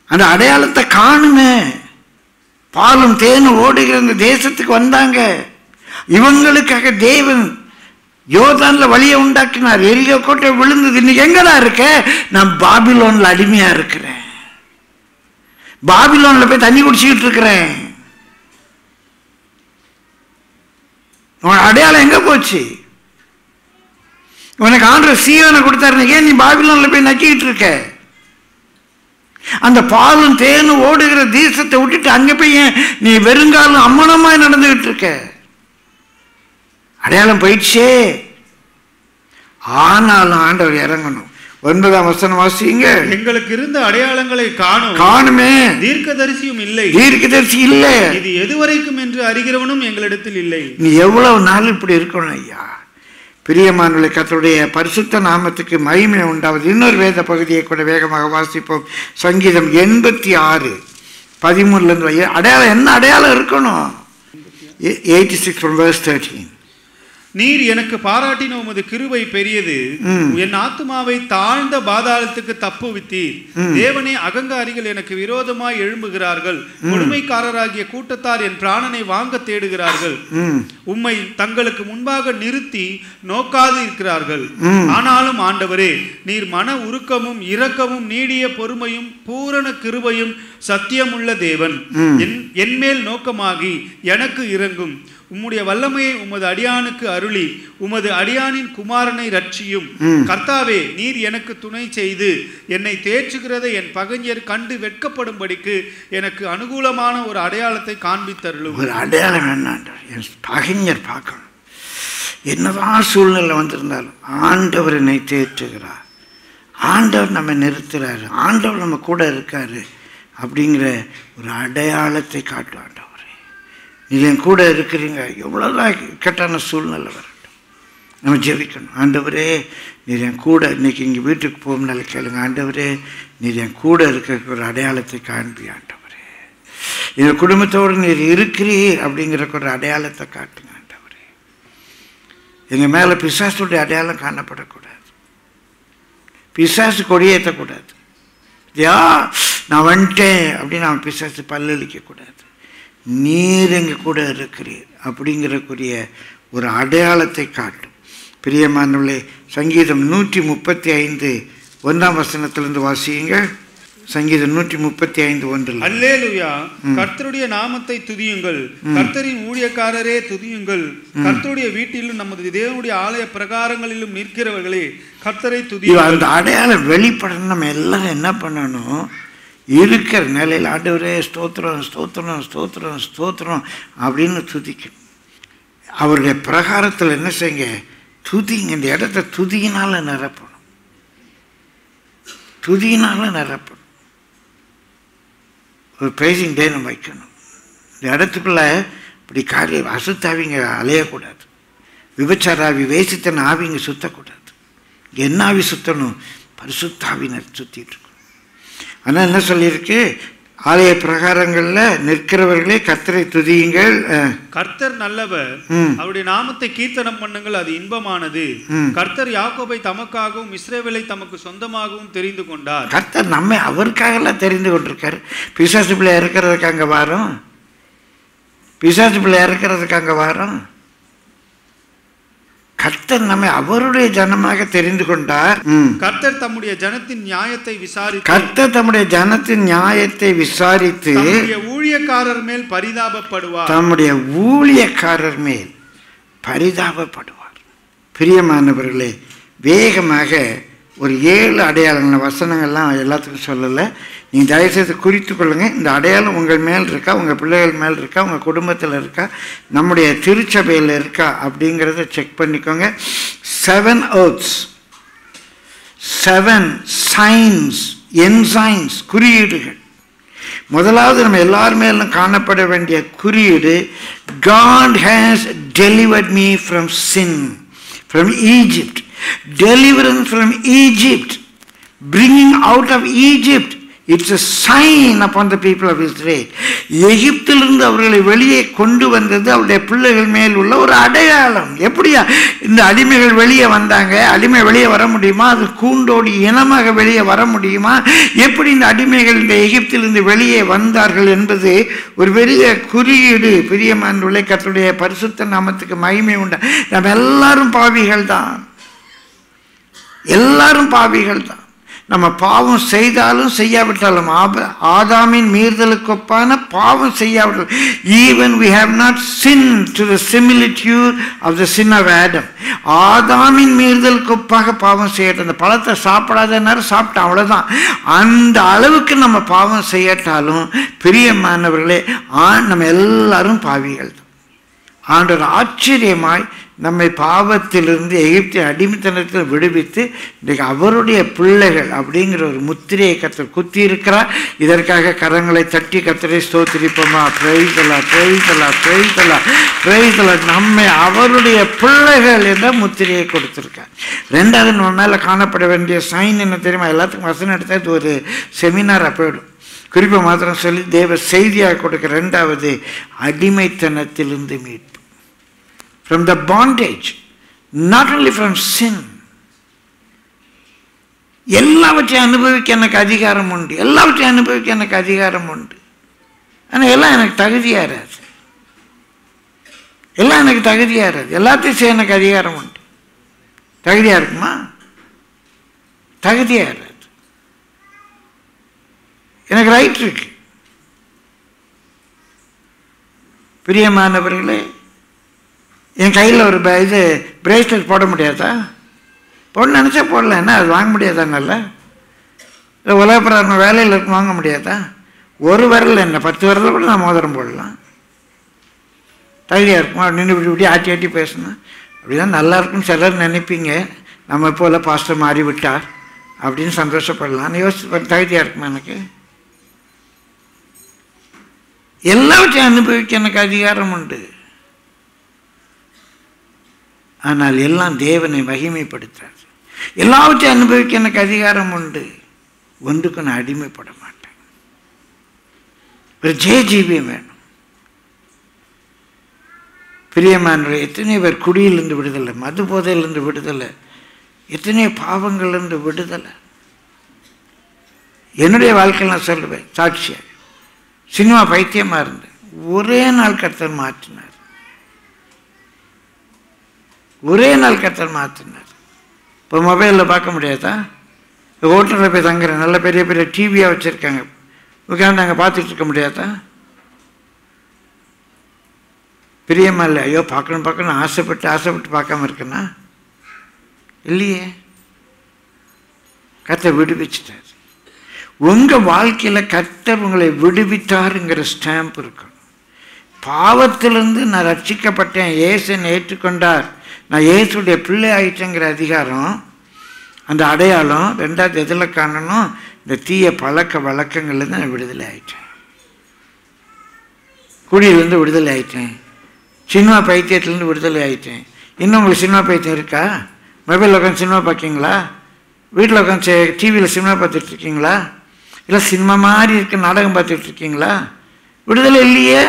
அந்த அடையாளத்தை காணுமே. பாலும் தேனும் ஓடுகிற இந்த தேசத்துக்கு வந்தாங்க. இவங்களுக்காக தேவன் யோர்தான்ல வழியை உண்டாக்கினார். எரிகோ கோட்டை விழுந்தது. இன்னைக்கு எங்கடா இருக்க? நான் பாபிலோன்ல அடிமையா இருக்கிறேன். பாபிலோன்ல போய் தண்ணி குடிச்சுக்கிட்டு இருக்கிறேன். உன் அடையாளம் எங்க போச்சு? உனக்கு ஆண்டவர் சீயோனை கொடுத்தாரு, ஏன் நீ பாபிலோன்ல போய் நக்கிட்டு இருக்க? அந்த பாலும் தேனும் ஓடுகிற தேசத்தை விட்டுட்டு அங்க போய் நீ வெறுங்காலம் அம்மனமாய் நடந்துகிட்டு இருக்க? அடையாளம் போயிடுச்சே. ஆனாலும் ஆண்டவர் இறங்கணும். 9ஆம் வசனம் வாசிங்க. எங்களுக்கு இருந்த அடையாளங்களை காணுமே. தீர்க்கதரிசியும் இல்லை. தீர்க்கதரிசி இல்லை. இது எதுவரைக்கும் என்று அறிகிறவனும் எங்களிடத்தில் இல்லை. நீ எவ்வளவு நாள் இப்படி இருக்கணும் ஐயா? பிரியமானவர்களே, கர்த்தருடைய பரிசுத்த நாமத்துக்கு மகிமை உண்டாவது. இன்னொரு வேத பகுதியை கூட வேகமாக வாசிப்போம். சங்கீதம் 86:13. அடையாளம் என்ன அடையாளம் இருக்கணும்? 86 from verse 13. நீர் எனக்கு பாராட்டின உமது கிருபை பெரியது. என் ஆத்துமாவை தாழ்ந்த பாதாளத்துக்கு தப்புவித்தீர். தேவனே, அகங்காரிகள் எனக்கு விரோதமாய் எழும்புகிறார்கள். கொடுமைக்காரராகிய கூட்டத்தார் என் பிராணனை வாங்க தேடுகிறார்கள். உம்மை தங்களுக்கு முன்பாக நிறுத்தி நோக்காது இருக்கிறார்கள். ஆனாலும் ஆண்டவரே, நீர் மன உருக்கமும் இரக்கமும் நீடிய பொறுமையும் பூரண கிருபையும் சத்தியமுள்ள தேவன். என்மேல் நோக்கமாகி எனக்கு இரங்கும். உம்முடைய வல்லமையை உமது அடியானுக்கு அருளி உமது அடியானின் குமாரனை ரட்சியும். கர்த்தாவே, நீர் எனக்கு துணை செய்து என்னை தேற்றுகிறதை என் பகைஞர் கண்டு வெட்கப்படும்படிக்கு எனக்கு அனுகூலமான ஒரு அடையாளத்தை காண்பித்தருளும். ஒரு அடையாளம் என்னன்ற என் பகைஞர் பார்க்கணும். என்னதான் சூழ்நிலை வந்திருந்தாலும் ஆண்டவர் என்னை தேற்றுகிறார், ஆண்டவர் நம்ம நிறுத்துறாரு, ஆண்டவர் நம்ம கூட இருக்காரு அப்படிங்கிற ஒரு அடையாளத்தை காட்டுவார். நீ என் கூட இருக்கிறீங்க. எவ்வளோதான் இக்கட்டான சூழ்நிலை வரட்டும், நம்ம ஜெபிக்கணும். ஆண்டவரே, நீர் என் கூட, இன்னைக்கு இங்கே வீட்டுக்கு போகும்னால கேளுங்க, ஆண்டவரே நீர் என் கூட இருக்கிற ஒரு அடையாளத்தை காண்பி. ஆண்டவரே, இந்த குடும்பத்தோடு நீர் இருக்கிறீர் அப்படிங்கிற ஒரு அடையாளத்தை காட்டுங்க. ஆண்டவரே, எங்கள் மேலே பிசாசுடைய அடையாளம் காணப்படக்கூடாது. பிசாசு கொடியேற்றக்கூடாது. நான் வந்துட்டேன் அப்படின்னு அவன் பிசாசு பல்லளிக்கக்கூடாது. நீர் எங்கள் கூட இருக்கிறீர் அப்படிங்கிறக்குரிய ஒரு அடையாளத்தை காட்டும். பிரியமானவர்களே, சங்கீதம் 135 1ஆம் வசனத்திலிருந்து வாசியுங்க. சங்கீதம் 135:1. அல்லேலூயா, கர்த்தருடைய நாமத்தை துதியுங்கள், கர்த்தரின் ஊழியக்காரரே துதியுங்கள், கர்த்தருடைய வீட்டிலும் நமது தேவனுடைய ஆலய பிரகாரங்களிலும் நிற்கிறவர்களே கர்த்தரை துதியுங்கள். அந்த அடையாளம் வெளிப்படணும். நம்ம எல்லாம் என்ன பண்ணணும்? இருக்கிற நிலையில் ஆண்டவரே ஸ்தோத்திரம் ஸ்தோத்திரம் ஸ்தோத்திரம் ஸ்தோத்திரம் அப்படின்னு துதிக்கணும். அவருடைய பிரகாரத்தில் என்ன செய்யுங்க? துதிங்க, இந்த இடத்த துதியினால நிரப்பணும், துதியினால நிரப்பணும். ஒரு பிரைசிங் டே நம்ம வைக்கணும். இந்த இடத்துக்குள்ள இப்படி காரியம் அசுத்தாவிங்க அலையக்கூடாது, விபச்சாராவி வேசித்தன ஆவிங்க சுத்தக்கூடாது. என்ன ஆவி சுத்தணும்? பரிசுத்தாவினர் சுத்திட்டு இருக்கணும். ஆனால் என்ன சொல்லியிருக்கு? ஆலய பிரகாரங்களில் நிற்கிறவர்களே கர்த்தரை துதியுங்கள், கர்த்தர் நல்லவர், அவருடைய நாமத்தை கீர்த்தனம் பண்ணுங்கள், அது இன்பமானது. கர்த்தர் யாக்கோபை தமக்காகவும் இஸ்ரவேலை தமக்கு சொந்தமாகவும் தெரிந்து கொண்டார். கர்த்தர் நம்மை அவருக்காகலாம் தெரிந்து கொண்டிருக்காரு. பிசாசு பிள்ளை இறக்கிறதுக்கு அங்கே வாரோம், பிசாசு பிள்ளை இறக்கிறதுக்கு அங்கே வாரோம். கர்த்தர் நம்மை அவருடைய ஜனமாக தெரிந்து கொண்டார். கர்த்தர் தம்முடைய ஜனத்தின் நியாயத்தை விசாரித்து, கர்த்தர் தம்முடைய ஜனத்தின் நியாயத்தை விசாரித்து ஊழியக்காரர் மேல் பரிதாபப்படுவார், தம்முடைய ஊழியக்காரர் மேல் பரிதாபப்படுவார். பிரியமானவர்களே, வேகமாக ஒரு 7 அடையாளங்கள், வசனங்கள்லாம் எல்லாத்துக்கும் சொல்லலை, நீங்கள் தயவுசெய்து குறித்து கொள்ளுங்கள். இந்த அடையாளம் உங்கள் மேல் இருக்கா, உங்கள் பிள்ளைகள் மேல் இருக்கா, உங்கள் குடும்பத்தில் இருக்கா, நம்முடைய திருச்சபையில் இருக்கா அப்படிங்கிறத செக் பண்ணிக்கோங்க. 7 oaths, 7 signs, ensigns, குறியீடுகள். முதலாவது நம்ம எல்லார் மேலும் காணப்பட வேண்டிய குறியீடு, God has delivered me from sin, from Egypt. Deliverance from Egypt, bringing out of Egypt, it's a sign upon the people of Israel. எகிப்திலிருந்து அவர்களை வெளியே கொண்டு வந்தது அவருடைய பிள்ளைகள் மேல் உள்ள ஒரு அடையாளம். எப்படியா இந்த அடிமைகள் வெளியே வந்தாங்க? அடிமை வெளியே வர முடியுமா? அது கூண்டோடு இனமாக வெளியே வர முடியுமா? எப்படி இந்த அடிமைகள் இந்த எகிப்திலிருந்து வெளியே வந்தார்கள் என்பது ஒரு பெரிய குறியீடு. பிரியமானவர்களே, கர்த்தருடைய பரிசுத்த நாமத்துக்கு மகிமை உண்டு. நம்ம எல்லாரும் பாவிகள் தான், எல்லாரும் பாவிகள் தான். நம்ம பாவம் செய்தாலும் செய்யாவிட்டாலும், ஆதாமின் மீறுதலுக்கு ஒப்பான பாவம் செய்யாவிட்டாலும், even we have not sinned to the similitude of the sin of Adam. ஆதாமின் மீறுதலுக்கு ஒப்பாக பாவம் செய்யட்டும். அந்த பழத்தை சாப்பிடாத நேரம் சாப்பிட்டோம், அவ்வளோதான். அந்த அளவுக்கு நம்ம பாவம் செய்யட்டாலும் பிரியமானவர்களே, நம்ம எல்லாரும் பாவிகள் தான். ஆண்டவர் ஆச்சரியமாய் நம்மை பாவத்திலிருந்து எகிப்தின் அடிமைத்தனத்தில் விடுவித்து இன்றைக்கு அவருடைய பிள்ளைகள் அப்படிங்கிற ஒரு முத்திரையை கர்த்தர் குத்தி இருக்கிறார். இதற்காக கரங்களை தட்டி கர்த்தரை ஸ்தோத்திரிப்போமா? Praise the lord, praise the lord, praise the lord, praise the lord. நம்மை அவருடைய பிள்ளைகள் என்ற முத்திரையை கொடுத்திருக்கார். ரெண்டாவது நம்ம மேலே காணப்பட வேண்டிய சைன் என்ன தெரியுமா? எல்லாத்துக்கும் வசனம் எடுத்தால் இது ஒரு செமினாராக போயிடும். குறிப்பை மாத்திரம் சொல்லி தேவ செய்தியாக கொடுக்க. ரெண்டாவது, அடிமைத்தனத்திலிருந்து மீட்பு. From the bondage, not only from sin. எல்லாவற்றையும் அனுபவிக்க எனக்கு அதிகாரம் உண்டு, எல்லாவற்றையும் அனுபவிக்க எனக்கு அதிகாரம் உண்டு. ஆனால் எல்லாம் எனக்கு தகுதியாராது, எல்லாம் எனக்கு தகுதியாராது. எல்லாத்தையும் செய்ய எனக்கு அதிகாரம் உண்டு. தகுதியா இருக்குமா? தகுதியாராது. எனக்கு ரைட் இருக்கு. பிரியமானவர்களே, என் கையில் ஒரு இது பிரேஸ்லெட் போட முடியாதா? போட நினச்சா போடல, என்ன அது வாங்க முடியாதா? நல்ல உலகப்பிரகாரம் வேலையில் இருக்கு, வாங்க முடியாதா? ஒரு விரல் என்ன 10 விரலில் கூட நான் மோதிரம் போடலாம். தகுதியாக இருக்குமா? நின்று இப்படி ஆட்டி ஆட்டி பேசணும், அப்படிதான் நல்லா இருக்குன்னு சிலர் நினைப்பீங்க. நம்ம போல் பாஸ்டர் மாறி விட்டார் அப்படின்னு சந்தோஷப்படலாம். யோசிச்சு தகுதியாக இருக்குமா? எனக்கு எல்லாவற்றையும் அனுபவிக்க எனக்கு அதிகாரம் உண்டு. ஆனால் எல்லாம் தேவனை மகிமைப்படுத்துறார். எல்லாவற்றையும் அனுபவிக்க எனக்கு அதிகாரம் உண்டு. ஒன்றுக்கு நான் அடிமைப்பட மாட்டேன். ஒரு ஜெயஜீவியம் வேணும். பிரியமானவர்களே, எத்தனையோ பேர் குடியிலிருந்து விடுதலை, மது போதையிலிருந்து விடுதலை, எத்தனையோ பாவங்கள்லேருந்து விடுதலை. என்னுடைய வாழ்க்கையில் நான் சொல்லுவேன் சாட்சியாக, சினிமா பைத்தியமாக இருந்தேன். ஒரே நாள் கர்த்தர் மாற்றினார், ஒரே நாள் கர்த்தர் மாற்றினார். இப்போ மொபைலில் பார்க்க முடியாதா? ஹோட்டலில் போய் தங்குறேன், நல்ல பெரிய பெரிய டிவியாக வச்சுருக்காங்க, உட்காந்து அங்கே பார்த்துட்டு இருக்க முடியாதா? பிரியமா இல்லை? ஐயோ பார்க்கணும் ஆசைப்பட்டு பார்க்காம இருக்கேன்னா இல்லையே. கர்த்தர் விடுவிச்சிட்டார். உங்கள் வாழ்க்கையில் கர்த்தர் உங்களை விடுவித்தாருங்கிற ஸ்டாம்ப் இருக்கணும். பாவத்திலிருந்து நான் ரட்சிக்கப்பட்டேன், இயேசுவை ஏற்றுக்கொண்டார், நான் இயேசுடைய பிள்ளை ஆயிட்டேங்கிற அதிகாரம், அந்த அடையாளம் ரெண்டாவது எதில் காணணும்? இந்த தீய பழக்க வழக்கங்கள்லேருந்து நான் விடுதலை ஆயிட்டேன், குடியிலேருந்து விடுதலை ஆயிட்டேன், சினிமா பைத்தியத்துலேருந்து விடுதலை ஆயிட்டேன். இன்னும் உங்களுக்கு சினிமா பைத்தியம் இருக்கா? மொபைலில் உட்காந்து சினிமா பார்க்கிங்களா? வீட்டில் உட்காந்து டிவியில் சினிமா பார்த்துட்ருக்கீங்களா? இல்லை சினிமா மாதிரி இருக்க நாடகம் பார்த்துட்ருக்கீங்களா? விடுதலை இல்லையே.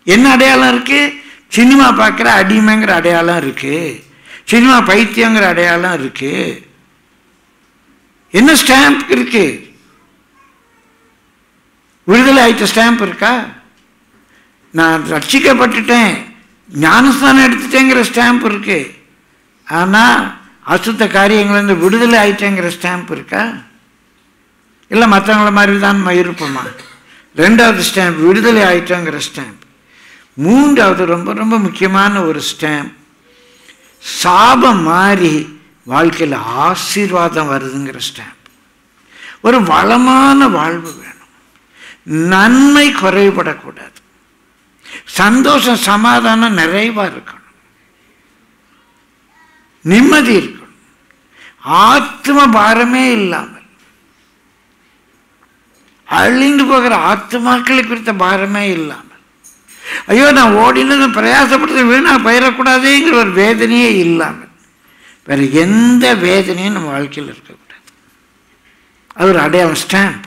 என்ன அடையாளம் இருக்குது? சினிமா பார்க்குற அடிமைங்கிற அடையாளம் இருக்குது, சினிமா பைத்தியங்கிற அடையாளம் இருக்குது. என்ன ஸ்டாம்ப் இருக்கு? விடுதலை ஆயிட்ட ஸ்டாம்ப் இருக்கா? நான் ரட்சிக்கப்பட்டுட்டேன், ஞானஸ்தானம் எடுத்துட்டேங்கிற ஸ்டாம்ப் இருக்கு. ஆனால் அசுத்த காரியங்கள்லேருந்து விடுதலை ஆயிட்டேங்கிற ஸ்டாம்ப் இருக்கா? இல்லை மற்றவங்கள மாதிரி தான் இருப்போமா? ரெண்டாவது ஸ்டாம்ப் விடுதலை ஆயிட்டேங்கிற ஸ்டாம்ப். மூன்றாவது ரொம்ப ரொம்ப முக்கியமான ஒரு ஸ்டாம்ப், சாபம் மாறி வாழ்க்கையில் ஆசீர்வாதம் வருதுங்கிற ஸ்டாம்ப். ஒரு வளமான வாழ்வு வேணும், நன்மை குறைபடக்கூடாது, சந்தோஷம் சமாதானம் நிறைவாக இருக்கணும், நிம்மதி இருக்கணும், ஆத்ம பாரமே இல்லாமல், அழிந்து போகிற ஆத்மாக்களை குறித்த பாரமே இல்லாமல், ஐயோ நான் ஓடினது பிரயாசப்பட்டது வீணாக பயிரக்கூடாதுங்கிற ஒரு வேதனையே இல்லாமல், வேறு எந்த வேதனையும் நம்ம வாழ்க்கையில் இருக்கக்கூடாது. அது ஒரு அடையாளம், ஸ்டாம்ப்.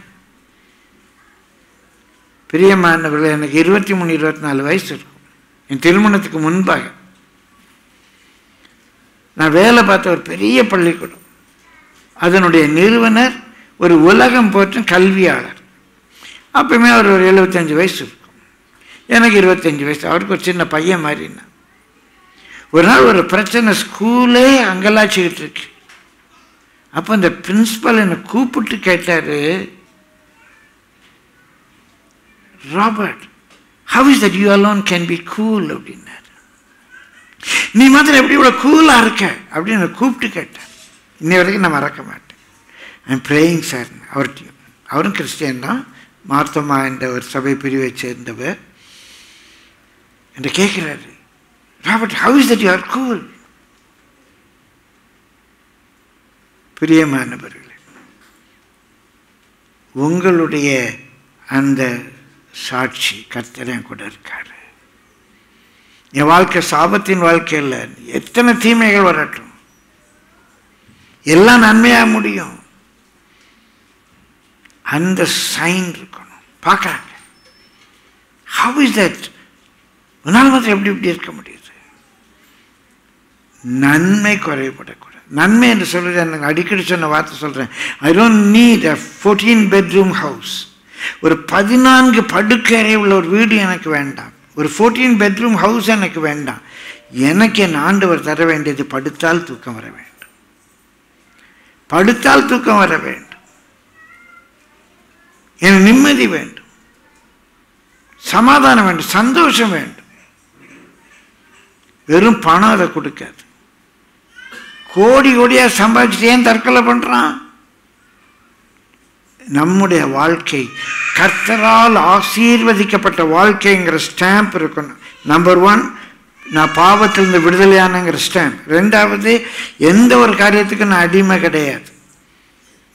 பிரியமானவர்கள், எனக்கு 23-24 வயசு இருக்கும். என் திருமணத்துக்கு முன்பாக நான் வேலை பார்த்த ஒரு பெரிய பள்ளிக்கூடம், அதனுடைய நிறுவனர் ஒரு உலகம் போற்றும் கல்வியாளர். அப்பவுமே அவர் ஒரு 75 வயசு இருக்கும், எனக்கு 25 வயசு. அவருக்கு ஒரு சின்ன பையன் மாதிரின்னா. ஒரு நாள் ஒரு பிரச்சனை, ஸ்கூலே அங்கலாச்சிக்கிட்டு இருக்கு. அப்போ அந்த பிரின்சிபல் என்னை கூப்பிட்டு கேட்டார், Robert, how is that you alone can be cool அப்படின்னாரு. நீ மாத்திரம் எப்படி இவ்வளோ கூலாக இருக்க அப்படின்னு கூப்பிட்டு கேட்டேன். இன்னை வரைக்கும் நான் மறக்க மாட்டேன். I'm praying sir. அவர்கிட்டையும், அவரும் கிறிஸ்டியன் தான், மார்த்தமா என்ற ஒரு சபை பிரிவை சேர்ந்தவர். என்று கேட்குறாரு, Robert, how is that you are cool? பிரியமானவர்களே, உங்களுடைய அந்த சாட்சி கர்த்தர் கூட இருக்காரு. என் வாழ்க்கை சாபத்தின் வாழ்க்கை இல்லை. எத்தனை தீமைகள் வரட்டும், எல்லாம் நன்மையாக முடியும். அந்த சைன் இருக்கணும். பார்க்குறாங்க, ஹவ் இஸ் தட்? உன்னால் மாத்திரம் எப்படி இப்படி இருக்க முடியுது? நன்மை குறைபடக்கூடாது. நன்மை என்று சொல்கிறது, எனக்கு அடிக்கடி சொன்ன வார்த்தை சொல்கிறேன், I don't need a 14 bedroom house. ஒரு 14 படுக்கறை உள்ள ஒரு வீடு எனக்கு வேண்டாம், ஒரு 14 bedroom ஹவுஸ் எனக்கு வேண்டாம். எனக்கு என் ஆண்டவர் தர வேண்டியது படுத்தால் தூக்கம் வர வேண்டும், படுத்தால் தூக்கம் வர வேண்டும், எனக்கு நிம்மதி வேண்டும், சமாதானம் வேண்டும், சந்தோஷம் வேண்டும். வெறும் பணம் அதை கொடுக்காது. கோடி கோடியாக சம்பாதிச்சுட்டு ஏன் தற்கொலை பண்ணுறான்? நம்முடைய வாழ்க்கை கர்த்தரால் ஆசீர்வதிக்கப்பட்ட வாழ்க்கைங்கிற ஸ்டாம்ப் இருக்கணும். நம்பர் 1, நான் பாவத்திலிருந்து விடுதலையானங்கிற ஸ்டாம்ப். ரெண்டாவது, எந்த ஒரு காரியத்துக்கும் நான் அடிமை கிடையாது,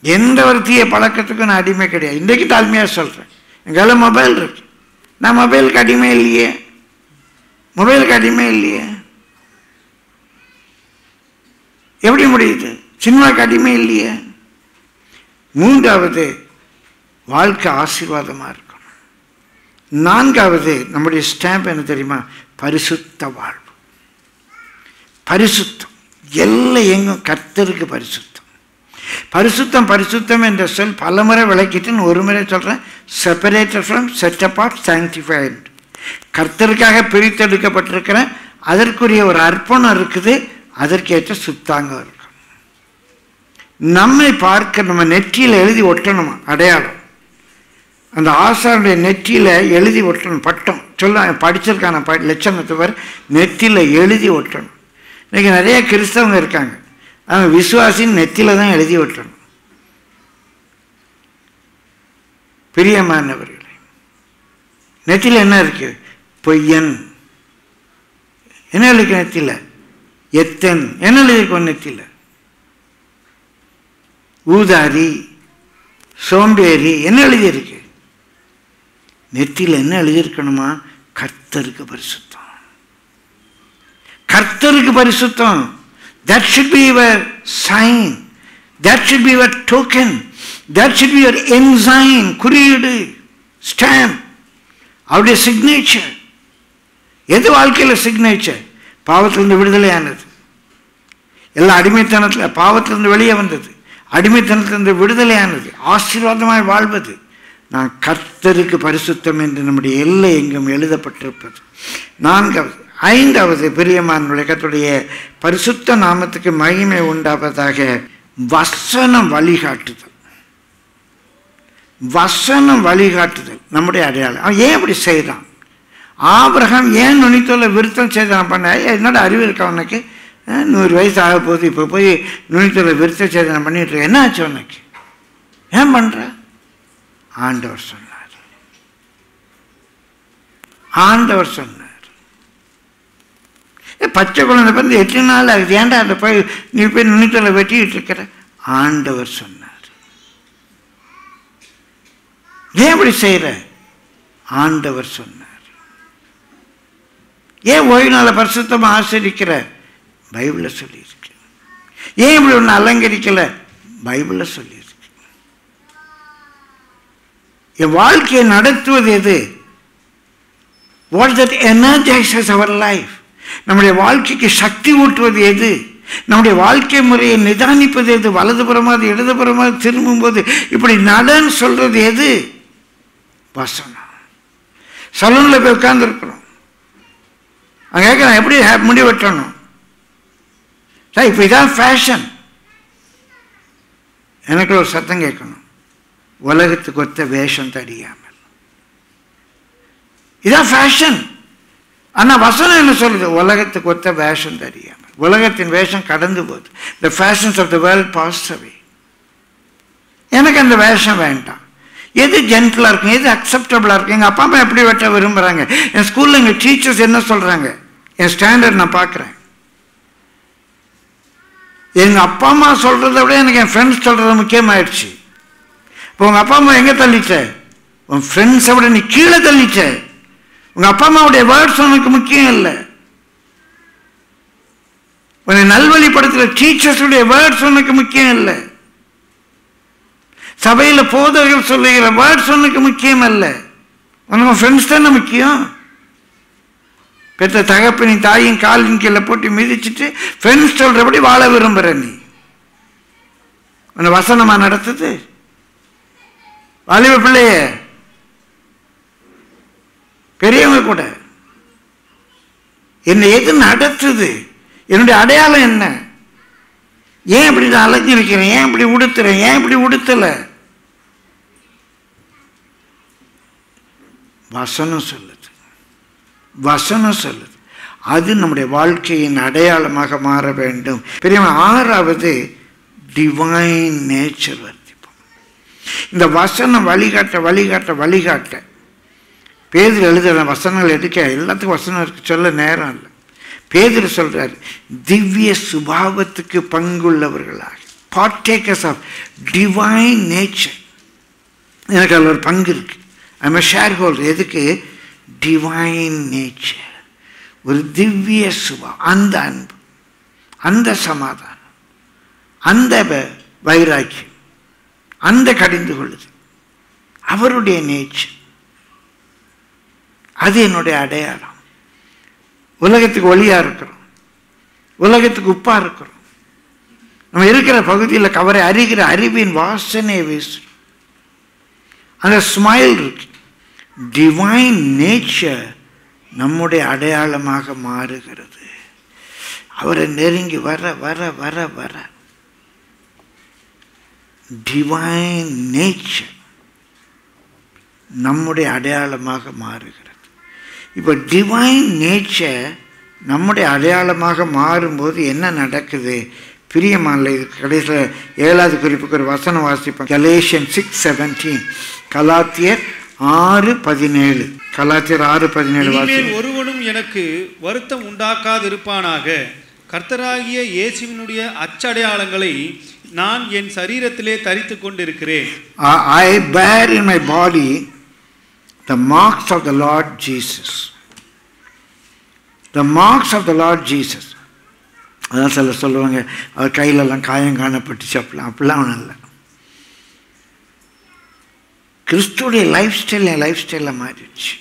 எந்த ஒரு தீய பழக்கத்துக்கும் நான் அடிமை கிடையாது. இன்றைக்கு தாழ்மையாக சொல்கிறேன், எங்கால மொபைல் இருக்கு, நான் மொபைலுக்கு அடிமை இல்லையே, மொபைலுக்கு அடிமை இல்லையே. எப்படி முடியுது? சினிமாவுக்கு அடிமை இல்லையே. மூன்றாவது, வாழ்க்கை ஆசீர்வாதமாக இருக்கணும். நான்காவது, நம்முடைய ஸ்டாம்ப் என்ன தெரியுமா? பரிசுத்த வாழ்வு. பரிசுத்தம், எல்லாம் எங்கும் கர்த்தருக்கு பரிசுத்தம். பரிசுத்தம் பரிசுத்தம் என்ற சொல் பலமுறை விளக்கிட்டு ஒரு முறை சொல்கிறேன், separated from, set apart, sanctified. கர்த்தருக்காக பிரித்தெடுக்கப்பட்டிருக்கிறேன், அதற்குரிய ஒரு அர்ப்பணம் இருக்குது, அதற்கேற்ற சுத்தாங்கம் இருக்கும். நம்மை பார்க்க நம்ம நெற்றியில் எழுதி ஒட்டணுமா அடையாளம்? அந்த ஆசாருடைய நெற்றியில் எழுதி ஒட்டணும், பட்டம் சொல்ல படிச்சிருக்கான லட்சணத்தை பேர் நெற்றியில் எழுதி ஒட்டணும். இன்றைக்கி நிறைய கிறிஸ்தவங்க இருக்காங்க, அவங்க விசுவாசின்னு நெற்றியில் தான் எழுதி ஒட்டணும். பிரியமானவர்களே, நெற்றியில் என்ன இருக்கு? பொய்யன். என்ன இருக்கு நெற்றியில்? எத்தன் என்ன எழுதியிருக்கோம் நெத்தியில்? ஊதாரி, சோம்பேறி என்ன எழுதியிருக்கு? நெத்தியில் என்ன எழுதியிருக்கணுமா? கர்த்தருக்கு பரிசுத்தம், கர்த்தருக்கு பரிசுத்தம். That should be your sign, that should be your token, that should be your ensign, குறியீடு, ஸ்டாம்ப், அவருடைய சிக்னேச்சர். எது வாழ்க்கையில் சிக்னேச்சர்? பாவத்திலிருந்து விடுதலையானது, எல்லா அடிமைத்தனத்தில் பாவத்திலிருந்து வெளியே வந்தது, அடிமைத்தனத்திலிருந்து விடுதலையானது, ஆசீர்வாதமாய் வாழ்வது. நான் கர்த்தருக்கு பரிசுத்தம் என்று நம்முடைய எல்லை எங்கும் எழுதப்பட்டிருப்பது. 4வது. 5வது, பிரியமானவர்களே, கர்த்தருடைய பரிசுத்த நாமத்துக்கு மகிமை உண்டாவதாக, வசனம் வழிகாட்டுதல். வசனம் வழிகாட்டுதல் நம்முடைய அடையாளம். அவன் ஏன் அப்படி செய்தான்? ஆபிரகாம் ஏன் நுனித்தோலை விருத்தம் செய்தான்? பண்ண என்னோட அறிவு இருக்கா உனக்கு? 100 வயசு ஆக போகுது, இப்போ போய் நுனித்தோலை விருத்த சேதனம் பண்ணிட்டு இருக்க, என்ன ஆச்சு உனக்கு? ஏன் பண்ற? ஆண்டவர் சொன்னார், ஆண்டவர் சொன்னார். பச்சை குழந்தை வந்து 8 நாள் ஆகுது, ஏன்டா அதை போய் நீ போய் நுனித்தோலை வெட்டிட்டு இருக்கிற? ஆண்டவர் சொன்னார். ஏன் அப்படி செய்யற? ஆண்டவர் சொன்னார். ஏன் ஓய்வு நாளை பரிசுத்தமாக ஆசரிக்கிற? பைபிளில் சொல்லியிருக்கு. ஏன் இப்படி ஒன்று அலங்கரிக்கல? பைபிளில் சொல்லியிருக்கு. என் வாழ்க்கையை நடத்துவது எது? What that energises our life. நம்முடைய வாழ்க்கைக்கு சக்தி ஊட்டுவது எது? நம்முடைய வாழ்க்கை முறையை நிதானிப்பது எது? வலதுபுறமாவது இடதுபுறமாவது திரும்பும்போது இப்படி நடன்னு சொல்றது எது? வசனம். சலூனில் போய் உட்கார்ந்துருக்கிறோம், அங்கே கேட்குறேன் எப்படி முடி வெட்டணும்? சார் இப்போ இதான் ஃபேஷன். எனக்கு ஒரு சத்தம் கேட்கணும், உலகத்துக்கு ஒத்த வேஷம் தெரியாமல். இதான் ஃபேஷன். ஆனால் வசனம் என்ன சொல்லுது? உலகத்துக்கு ஒத்த வேஷம் தெரியாமல். உலகத்தின் வேஷம் கடந்து போகுது. The fashions of the world passed away. எனக்கு அந்த வேஷம் வேண்டாம். எது ஜென்டலாக இருக்கும், எது அக்செப்டபிளாக இருக்கும்? எங்கள் அப்பா அம்மா எப்படி வெட்ட விரும்புகிறாங்க? என் ஸ்கூலில் எங்கள் டீச்சர்ஸ் என்ன சொல்கிறாங்க? என் ஸ்டாண்டர்ட் நான் பார்க்குறேன். எங்கள் அப்பா அம்மா சொல்கிறத விட எனக்கு என் ஃப்ரெண்ட்ஸ் சொல்கிறது முக்கியமாயிடுச்சு. இப்போ உங்கள் அப்பா அம்மா எங்கே தள்ளிட்ட? உன் ஃப்ரெண்ட்ஸை விட நீ கீழே தள்ளிட்ட. உங்கள் அப்பா அம்மாவுடைய வேர்ட்ஸ் உனக்கு முக்கியம் இல்லை. உன்னை நல்வழிப்படுத்துகிற டீச்சர்ஸுடைய வேர்ட்ஸ் உனக்கு முக்கியம் இல்லை. சபையில் போதகர்கள் சொல்லுகிற வேர்ட்ஸ் உனக்கு முக்கியம் அல்ல. உனக்கு ஃப்ரெண்ட்ஸ் தானே முக்கியம். பெற்ற தகப்பனின் தாயின் காலின் கீழே போட்டு மிதிச்சுட்டு ஃப்ரெண்ட்ஸ் சொல்றபடி வாழ விரும்புகிற நீ, உன்னை வசனமா நடத்துது? வாலிப பிள்ளைய, பெரியவங்க கூட என்னை எது நடத்துது? என்னுடைய அடையாளம் என்ன? ஏன் இப்படி நான் அலைஞ்சிருக்கிறேன்? ஏன் இப்படி உடுத்துறேன்? ஏன் இப்படி உடுத்தல? வசனம் சொல்லுது, வசனம் சொல்லுது. அது நம்முடைய வாழ்க்கையின் அடையாளமாக மாற வேண்டும். பெரியவன் 6வது, டிவைன் நேச்சர் வர்த்திப்போம். இந்த வசனம் வழிகாட்ட வழிகாட்ட வழிகாட்ட பேதுரு எழுதுற வசனங்கள் எடுக்க எல்லாத்துக்கும் வசனம் இருக்கு, சொல்ல நேரம் இல்லை. பேதுரு சொல்றாரு, திவ்ய சுபாவத்துக்கு பங்குள்ளவர்களாக, பார்ட்டேக்கர்ஸ் ஆஃப் டிவைன் நேச்சர். எனக்கு அதில் ஒரு பங்கு இருக்கு. I'm a shareholder. எதுக்கு? Divine nature. ஒரு திவ்ய சுபாவம், அந்த அன்பு, அந்த சமாதானம், அந்த வைராக்கியம், அந்த கடிந்து கொள்ளுது, அவருடைய நேச்சர். அது என்னுடைய அடையாளம். உலகத்துக்கு ஒளியா இருக்கிறோம், உலகத்துக்கு உப்பா இருக்கிறோம். நம்ம இருக்கிற பகுதியில் கவரை அறிகிற அறிவின் வாசனை வீசும். அந்த ஸ்மைல் இருக்கு. டிவைன் நேச்சர் நம்முடைய அடையாளமாக மாறுகிறது. அவரை நெருங்கி வர வர வர வர டிவைன் நேச்சர் நம்முடைய அடையாளமாக மாறுகிறது. இப்போ டிவைன் நேச்சர் நம்முடைய அடையாளமாக மாறும்போது என்ன நடக்குது? பிரியமான கடைசியில் 7வது குறிப்புக்கு ஒரு வசனம் வாசிப்போம். கலேஷியன் 6:17. கலாத்தியர் 6:17. கலாத்தியர் 6:17 வாசி. ஒருவனும் எனக்கு வருத்தம் உண்டாக்காதிருப்பானாக, கர்த்தராகிய இயேசுவினுடைய அச்சடையாளங்களை நான் என் சரீரத்திலே தரித்து கொண்டிருக்கிறேன். I bear in my body the marks of the Lord Jesus. The marks of the Lord Jesus. அதான் சில சொல்லுவாங்க, அவர் கையிலெல்லாம் காயம் காணப்பட்டுச்சு, அப்படிலாம் ஒன்றும் இல்லை. கிறிஸ்துடைய லைஃப் ஸ்டைல் என் லைஃப் ஸ்டைலில் மாறிடுச்சு.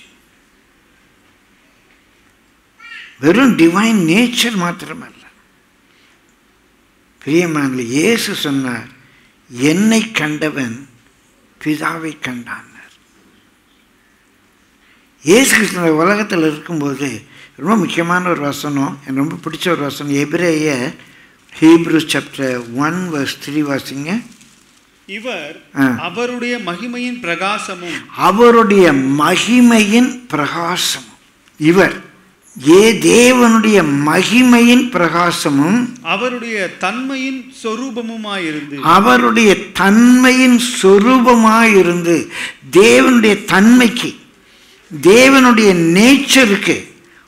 வெறும் டிவைன் நேச்சர் மாத்திரமல்ல, பிரியமானவர்களே, இயேசு சொன்னார், என்னை கண்டவன் பிதாவை கண்டான். இயேசு கிறிஸ்து உலகத்தில் இருக்கும்போது ரொம்ப முக்கியமான ஒரு வசனம், எனக்கு ரொம்ப பிடிச்ச ஒரு வசனம், எபிரேயர் ஹீப்ரூஸ் சாப்டர் 1:3 வாசிங்க. இவர் அவருடைய மகிமையின் பிரகாசமும், அவருடைய மகிமையின் பிரகாசமும், இவர் தேவனுடைய மகிமையின் பிரகாசமும் அவருடைய தன்மையின் சொரூபமுமாயிருந்து, அவருடைய தன்மையின் சொரூபமாயிருந்து, தேவனுடைய தன்மைக்கு, தேவனுடைய நேச்சருக்கு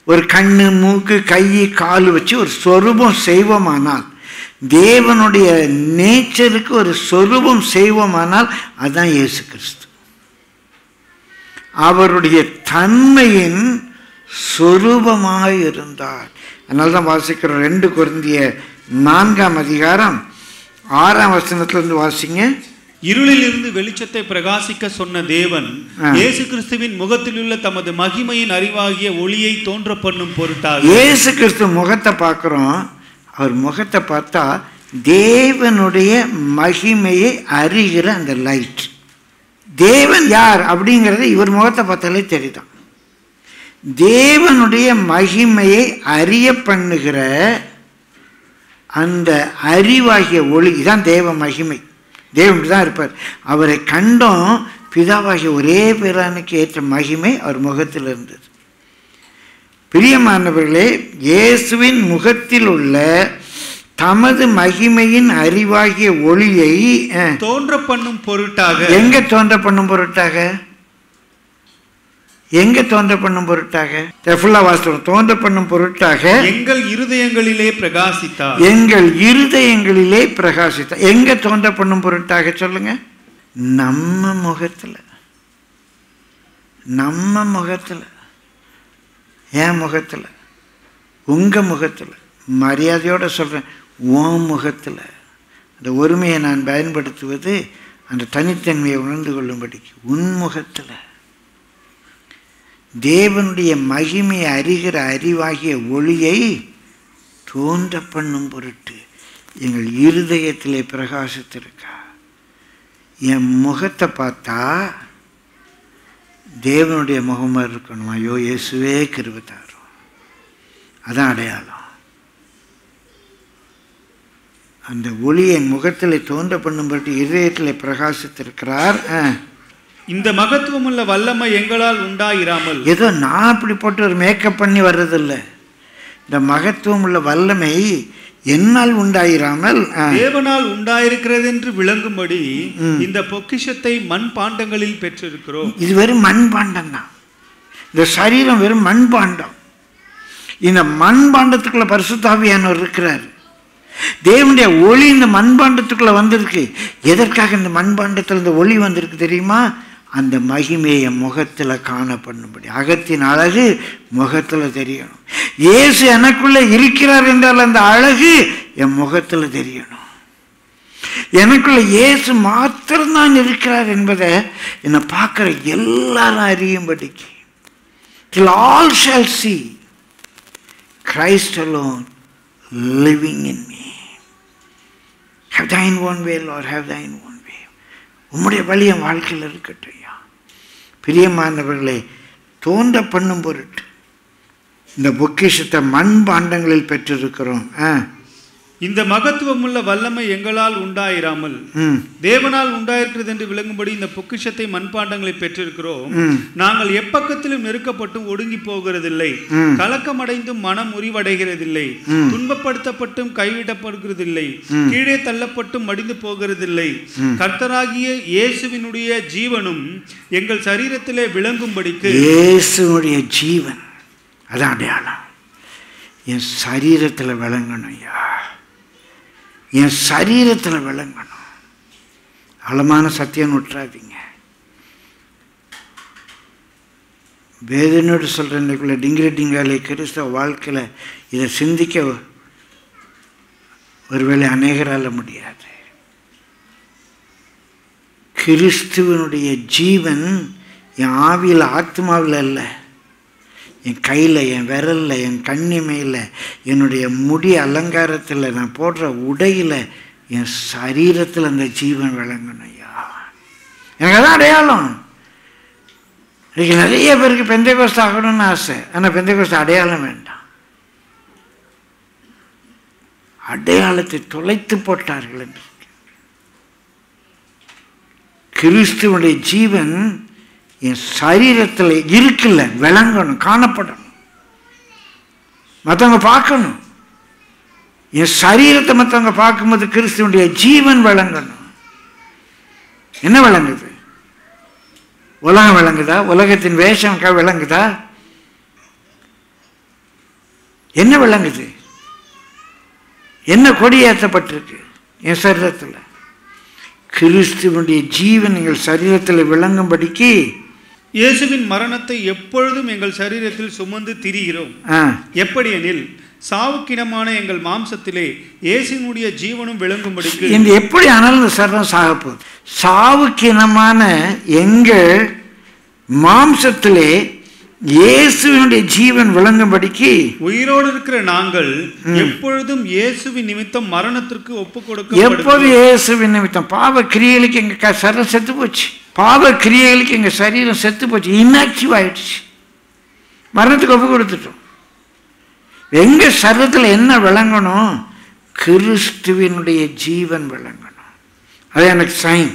ஒரு கண்ணு மூக்கு கை கால் வச்சு ஒரு சொரூபம் செய்வோமானால், தேவனுடைய நேச்சருக்கு ஒரு சொரூபம் செய்வோமானால் அதுதான் இயேசு கிறிஸ்து. அவருடைய தன்மையின் சொரூபமாயிருந்தார். அதனால தான் வாசிக்கிறோம் 2 கொரிந்தியர் 4:6 வாசிங்க. இருளில் இருந்து வெளிச்சத்தை பிரகாசிக்க சொன்ன தேவன் இயேசு கிறிஸ்துவின் முகத்தில் உள்ள தமது மகிமையின் அறிவாகிய ஒளியை தோன்ற பண்ணும் பொருட்டாக. இயேசு கிறிஸ்து முகத்தை பார்க்கிறோம். அவர் முகத்தை பார்த்தா தேவனுடைய மகிமையை அறிகிற அந்த லைட், தேவன் யார் அப்படிங்கிறது இவர் முகத்தை பார்த்தாலே தெரியுதான். தேவனுடைய மகிமையை அறிய பண்ணுகிற அந்த அறிவாகிய ஒளி தான் தேவ மகிமை. தேவன் தான் இருப்பார். அவரை கண்டோம், பிதாவாகிய ஒரே பேரானுக்கு ஏற்ற மகிமை அவர் முகத்தில் இருந்தது. பிரியமானவர்களே, இயேசுவின் முகத்தில் உள்ள தமது மகிமையின் அறிவாகிய ஒளியை தோன்ற பண்ணும் பொருட்டாக. எங்க தோன்ற பண்ணும் பொருட்டாக? எங்க தோன்ற பண்ணும் பொருட்டாக? தோன்ற பண்ணும் பொருட்டாக எங்கள் இருதயங்களிலே பிரகாசித்தார். எங்கள் இருதயங்களிலே பிரகாசித்தார். எங்க தோன்ற பண்ணும் பொருட்டாக சொல்லுங்க? நம்ம முகத்துல, நம்ம முகத்துல, என் முகத்துல, உங்க முகத்துல, மரியாதையோட சொல்றேன், உன் முகத்துல. அந்த ஒருமையை நான் பயன்படுத்துவது அந்த தனித்தன்மையை உணர்ந்து கொள்ளும்படிக்கு. உன் முகத்துல தேவனுடைய மகிமையை அறிகிற அறிவாகிய ஒளியை தோன்ற பண்ணும் பொருட்டு எங்கள் இருதயத்திலே பிரகாசித்திருக்கா. என் முகத்தை பார்த்தா தேவனுடைய முகமாக இருக்கணும். ஐயோ இயேசுவே கிருபை தாரும், அதான் அடையாளம். அந்த ஒளி என் முகத்தில் தோன்ற பண்ணும் பொருட்டு இருதயத்தில் பிரகாசித்திருக்கிறார். இந்த மகத்துவம் உள்ள வல்லமை எங்களால் உண்டாயிராமல், ஏதோ நான் இப்படி போட்டு ஒரு மேக்கப் பண்ணி வர்றதில்லை. இந்த மகத்துவம் உள்ள வல்லமை என்னால் உண்டாயிராமல் தேவனால் உண்டாயிருக்கிறது என்று விளங்கும்படி இந்த பொக்கிஷத்தை மண் பாண்டங்களில் பெற்றிருக்கிறோம். இது வெறும் மண் பாண்டம் தான். இந்த சரீரம் வெறும் மண் பாண்டம். இந்த மண் பாண்டத்துக்குள்ள பரிசுத்த ஆவியானவர் இருக்கிறார். தேவனுடைய ஒளி இந்த மண்பாண்டத்துக்குள்ள வந்திருக்கு. எதற்காக இந்த மண்பாண்டத்தில் இந்த ஒளி வந்திருக்கு தெரியுமா? அந்த மகிமையை முகத்தில் காண பண்ணும்படி. அகத்தின் அழகு முகத்தில் தெரியணும். இயேசு எனக்குள்ள இருக்கிறார் என்றால் அந்த அழகு என் முகத்தில் தெரியணும். எனக்குள்ள இயேசு மாத்திரம்தான் இருக்கிறார் என்பதை என்னை பார்க்குற எல்லாரும் அறியும்படிக்கு. till all shall see Christ alone living in me. Have thine own way, Lord, have thine own way. உம்முடைய வழி என் வாழ்க்கையில் இருக்கட்டும். பிரியமானவர்களே, தோன்ற பண்ணும் பொருட்டு இந்த பொக்கிஷத்தை மண் பாண்டங்களில் பெற்றிருக்கிறோம். இந்த மகத்துவம் உள்ள வல்லமை எங்களால் உண்டாயிராமல் தேவனால் உண்டாயிருக்கிறது என்று விளங்கும்படி இந்த பொக்கிஷத்தை மண்பாண்டங்களை பெற்றிருக்கிறோம். நாங்கள் எப்பக்கத்திலும் நெருக்கப்பட்டும் ஒடுங்கி போகிறதில்லை, கலக்கமடைந்தும் மனம் முறிவடைகிறதில்லை, துன்பப்படுத்தப்பட்டும் கைவிடப்படுகிறதில்லை, கீழே தள்ளப்பட்டும் மடிந்து போகிறதில்லை. கர்த்தராகிய இயேசுவினுடைய ஜீவனும் எங்கள் சரீரத்திலே விளங்கும்படிக்கு. இயேசுடைய ஜீவன் அதான் அடையாளம். என் சரீரத்தில் விளங்கணும் ஐயா, என் சரீரத்தில் விளங்கணும். ஆழமான சத்தியம் விட்டுறாதீங்க. வேதனோடு சொல்கிறேன்க்குள்ள டிங்காலே கிறிஸ்தவ வாழ்க்கையில் இதை சிந்திக்க ஒருவேளை அநேகரால முடியாது. கிறிஸ்துவனுடைய ஜீவன் என் ஆவியில் ஆத்மாவில் இல்லை, என் கையில், என் விரலில், என் கண்ணிமையில், என்னுடைய முடி அலங்காரத்தில், நான் போடுற உடையில், என் சரீரத்தில் அந்த ஜீவன் விளங்கணும் ஐயா. எனக்கு அதான் அடையாளம். இன்னைக்கு நிறைய பேருக்கு பெந்தைகோஸ்து ஆகணும்னு ஆசை, ஆனால் பெந்தைகோஸ்து அடையாளம் வேண்டாம். அடையாளத்தை தொலைத்து போட்டார்கள் என்று. கிறிஸ்துவனுடைய ஜீவன் என் சரீரத்தில் இருக்குல்ல, விளங்கணும், காணப்படணும், மற்றவங்க பார்க்கணும். என் சரீரத்தை மற்றவங்க பார்க்கும்போது கிறிஸ்துவனுடைய ஜீவன் விளங்கணும். என்ன விளங்குது? உலகம் விளங்குதா? உலகத்தின் வேஷம் விளங்குதா? என்ன விளங்குது? என்ன கொடி ஏற்றப்பட்டிருக்கு என் சரீரத்தில்? கிறிஸ்துவனுடைய ஜீவன் எங்கள் சரீரத்தில் விளங்கும்படிக்கு இயேசுவின் மரணத்தை எப்பொழுதும் எங்கள் சரீரத்தில் சுமந்து திரிகிறோம். எப்படி எனில் சாவுக்கிடமான எங்கள் மாம்சத்திலே இயேசுவினுடைய ஜீவனும் விளங்கும்படிக்கு. இந்த எப்படி ஆனாலும் சரீரம் சாக போகுது. சாவுக்கினமான எங்கள் மாம்சத்திலே இயேசுவினுடைய ஜீவன் விளங்கும்படிக்கு உயிரோடு இருக்கிற நாங்கள் எப்பொழுதும் இயேசுவின் நிமித்தம் மரணத்திற்கு ஒப்பு கொடுக்க. எப்போது இயேசுவின் நிமித்தம்? பாவ கிரியைகளுக்கு எங்க சரீரம் செத்து போச்சு. பாவ கிரியைகளுக்கு எங்க சரீரம் செத்து போச்சு, இன்ஆக்டிவ் ஆயிடுச்சு, மரணத்துக்கு ஒப்பு கொடுத்துட்டோம். எங்க சரீரத்தில் என்ன விளங்கணும்? கிறிஸ்துவினுடைய ஜீவன் விளங்கணும். அது எனக்கு சைன்,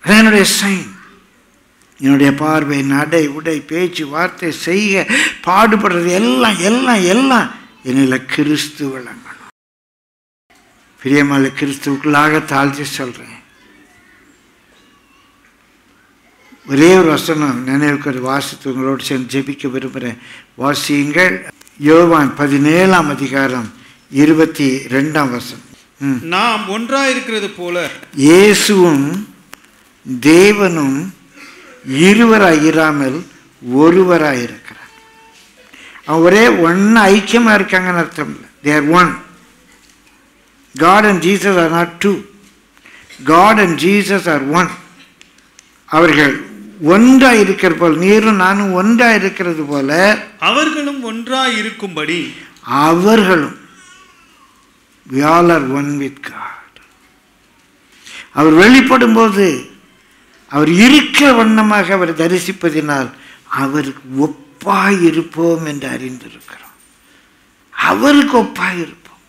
அது என்னுடைய சைன். என்னுடைய பார்வை, நடை, உடை, பேச்சு, வார்த்தை, செய்க, பாடுபடுறது எல்லாம் எல்லாம் எல்லாம் என்னில் கிறிஸ்து விளங்கணும். பிரியமான கிறிஸ்துவுக்குள்ளாக தாழ்த்தி சொல்றேன். ஒரே ஒரு வசனம் நினைவுக்கு ஒரு வாசித்து உங்களோடு சேர்ந்து ஜெபிக்க விரும்புகிறேன். வாசியுங்கள். யோவான் 17ஆம் அதிகாரம் 22ஆம் வசனம். நாம் ஒன்றாயிருக்கிறது போல இயேசுவும் தேவனும் இருவராய் இராமல் ஒருவராய் இருக்கிறார். அவன் ஒரே ஒன்று ஐக்கியமா இருக்காங்கன்னு அர்த்தம் இல்லை. They are one. God and Jesus are not two. God and Jesus are one. அவர்கள் ஒன்றாய் இருக்கிற போல், நீரும் நானும் ஒன்றாய் இருக்கிறது போல அவர்களும் ஒன்றாய் இருக்கும்படி. அவர்களும் we all are one with God. அவர் வெளிப்படும் போது அவர் இருக்கிற வண்ணமாக அவர் தரிசிப்பதினால் அவருக்கு ஒப்பாய் இருப்போம் என்று அறிந்திருக்கிறோம். அவருக்கு ஒப்பாய் இருப்போம்.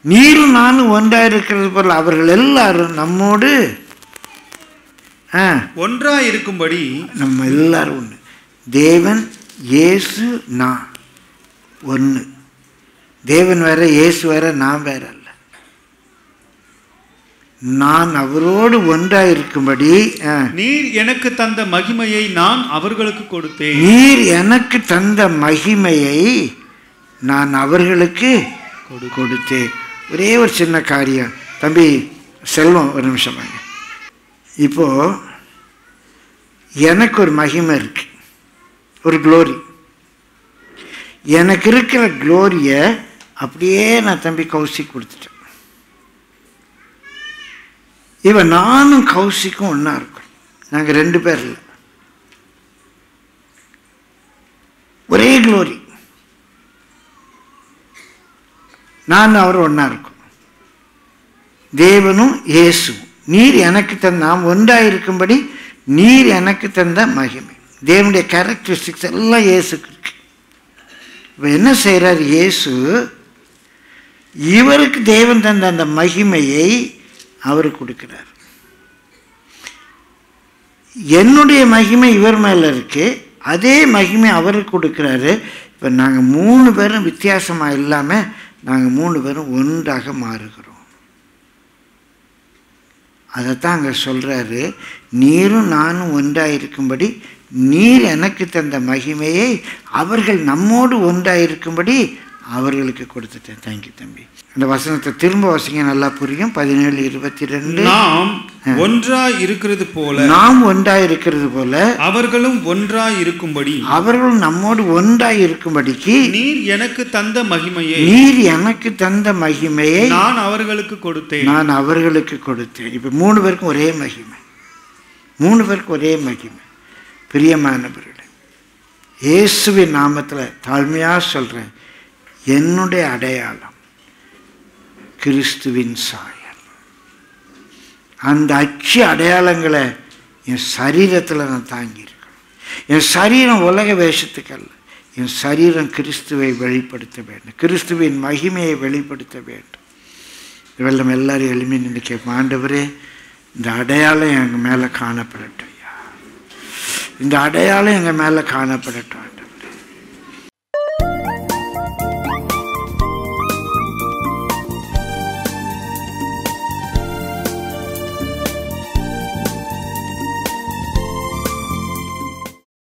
நீரும் நானும் ஒன்றாய் இருக்கிறது போல அவர்கள் எல்லாரும் நம்மோடு ஒன்றாய் இருக்கும்படி. நம்ம எல்லாரும் ஒன்று. தேவன், இயேசு, நான் ஒன்று. தேவன் வேற, இயேசு வேற, நான் வேற அல்ல. நான் அவரோடு ஒன்றாய் இருக்கும்படி நீர் எனக்கு தந்த மகிமையை நான் அவர்களுக்கு கொடுத்தேன். நீர் எனக்கு தந்த மகிமையை நான் அவர்களுக்கு கொடுத்தேன். ஒரே ஒரு சின்ன காரியம் தம்பி செல்வம், ஒரு நிமிஷம். இப்போ எனக்கு ஒரு மகிமை இருக்கு, ஒரு க்ளோரி. எனக்கு இருக்கிற க்ளோரியை அப்படியே நான் தம்பி கௌசிக் கொடுத்துட்டேன். இவன் நானும் கௌசிக்கும் ஒன்றா இருக்கும். நாங்கள் 2 பேர் இல்லை, ஒரே க்ளோரி. நான் அவர் ஒன்றா இருக்கும். தேவனும் இயேசுவும் நீர் எனக்கு தந்த, நாம் ஒன்றாயிருக்கும்படி நீர் எனக்கு தந்த மகிமை. தேவனுடைய கேரக்டரிஸ்டிக்ஸ் எல்லாம் இயேசுக்கு இருக்கு. இப்போ என்ன செய்கிறார் இயேசு? இவருக்கு தேவன் தந்த அந்த மகிமையை அவருக்கு கொடுக்கிறார். என்னுடைய மகிமை இவர் மேலே இருக்கு, அதே மகிமை அவருக்கு கொடுக்குறாரு. இப்போ நாங்கள் 3 பேரும் வித்தியாசமாக இல்லாமல் நாங்கள் 3 பேரும் ஒன்றாக மாறுகிறோம். அதைத்தான் அங்கே சொல்கிறாரு, நீரும் நானும் ஒன்றாக இருக்கும்படி நீர் எனக்கு தந்த மகிமையை அவர்கள் நம்மோடு ஒன்றாயிருக்கும்படி அவர்களுக்கு கொடுத்துட்டேன். தேங்க்யூ தம்பி. அந்த வசனத்தை திரும்ப வசிங்க, நல்லா புரியும். 17:22. நாம் ஒன்றாய் இருக்கிறது போல அவர்களும் ஒன்றாய் இருக்கும்படி, அவர்களும் நம்மோடு ஒன்றாய் இருக்கும்படிக்கு நீர் எனக்கு தந்த மகிமையை நான் அவர்களுக்கு கொடுத்தேன். இப்ப 3 பேருக்கும் ஒரே மகிமை, 3 பேருக்கும் ஒரே மகிமை. பிரியமானவர்களே, இயேசுவின் நாமத்தில் தாழ்மையாக சொல்றேன், என்னுடைய அடையாளம் கிறிஸ்துவின் சாயல். அந்த அச்சு அடையாளங்களை என் சரீரத்தில் நான் தாங்கியிருக்கேன். என் சரீரம் உலக வேஷத்துக்கு அல்ல, என் சரீரம் கிறிஸ்துவை வெளிப்படுத்த வேண்டும், கிறிஸ்துவின் மகிமையை வெளிப்படுத்த வேண்டும். இவெல்லாம் எல்லாரும் எளிமையை நின்று கேட்போம், ஆண்டவரே இந்த அடையாளம் எங்கள் மேலே காணப்படட்டும் ஐயா, இந்த அடையாளம் எங்கள் மேலே காணப்படட்டும் ஆண்டவரே.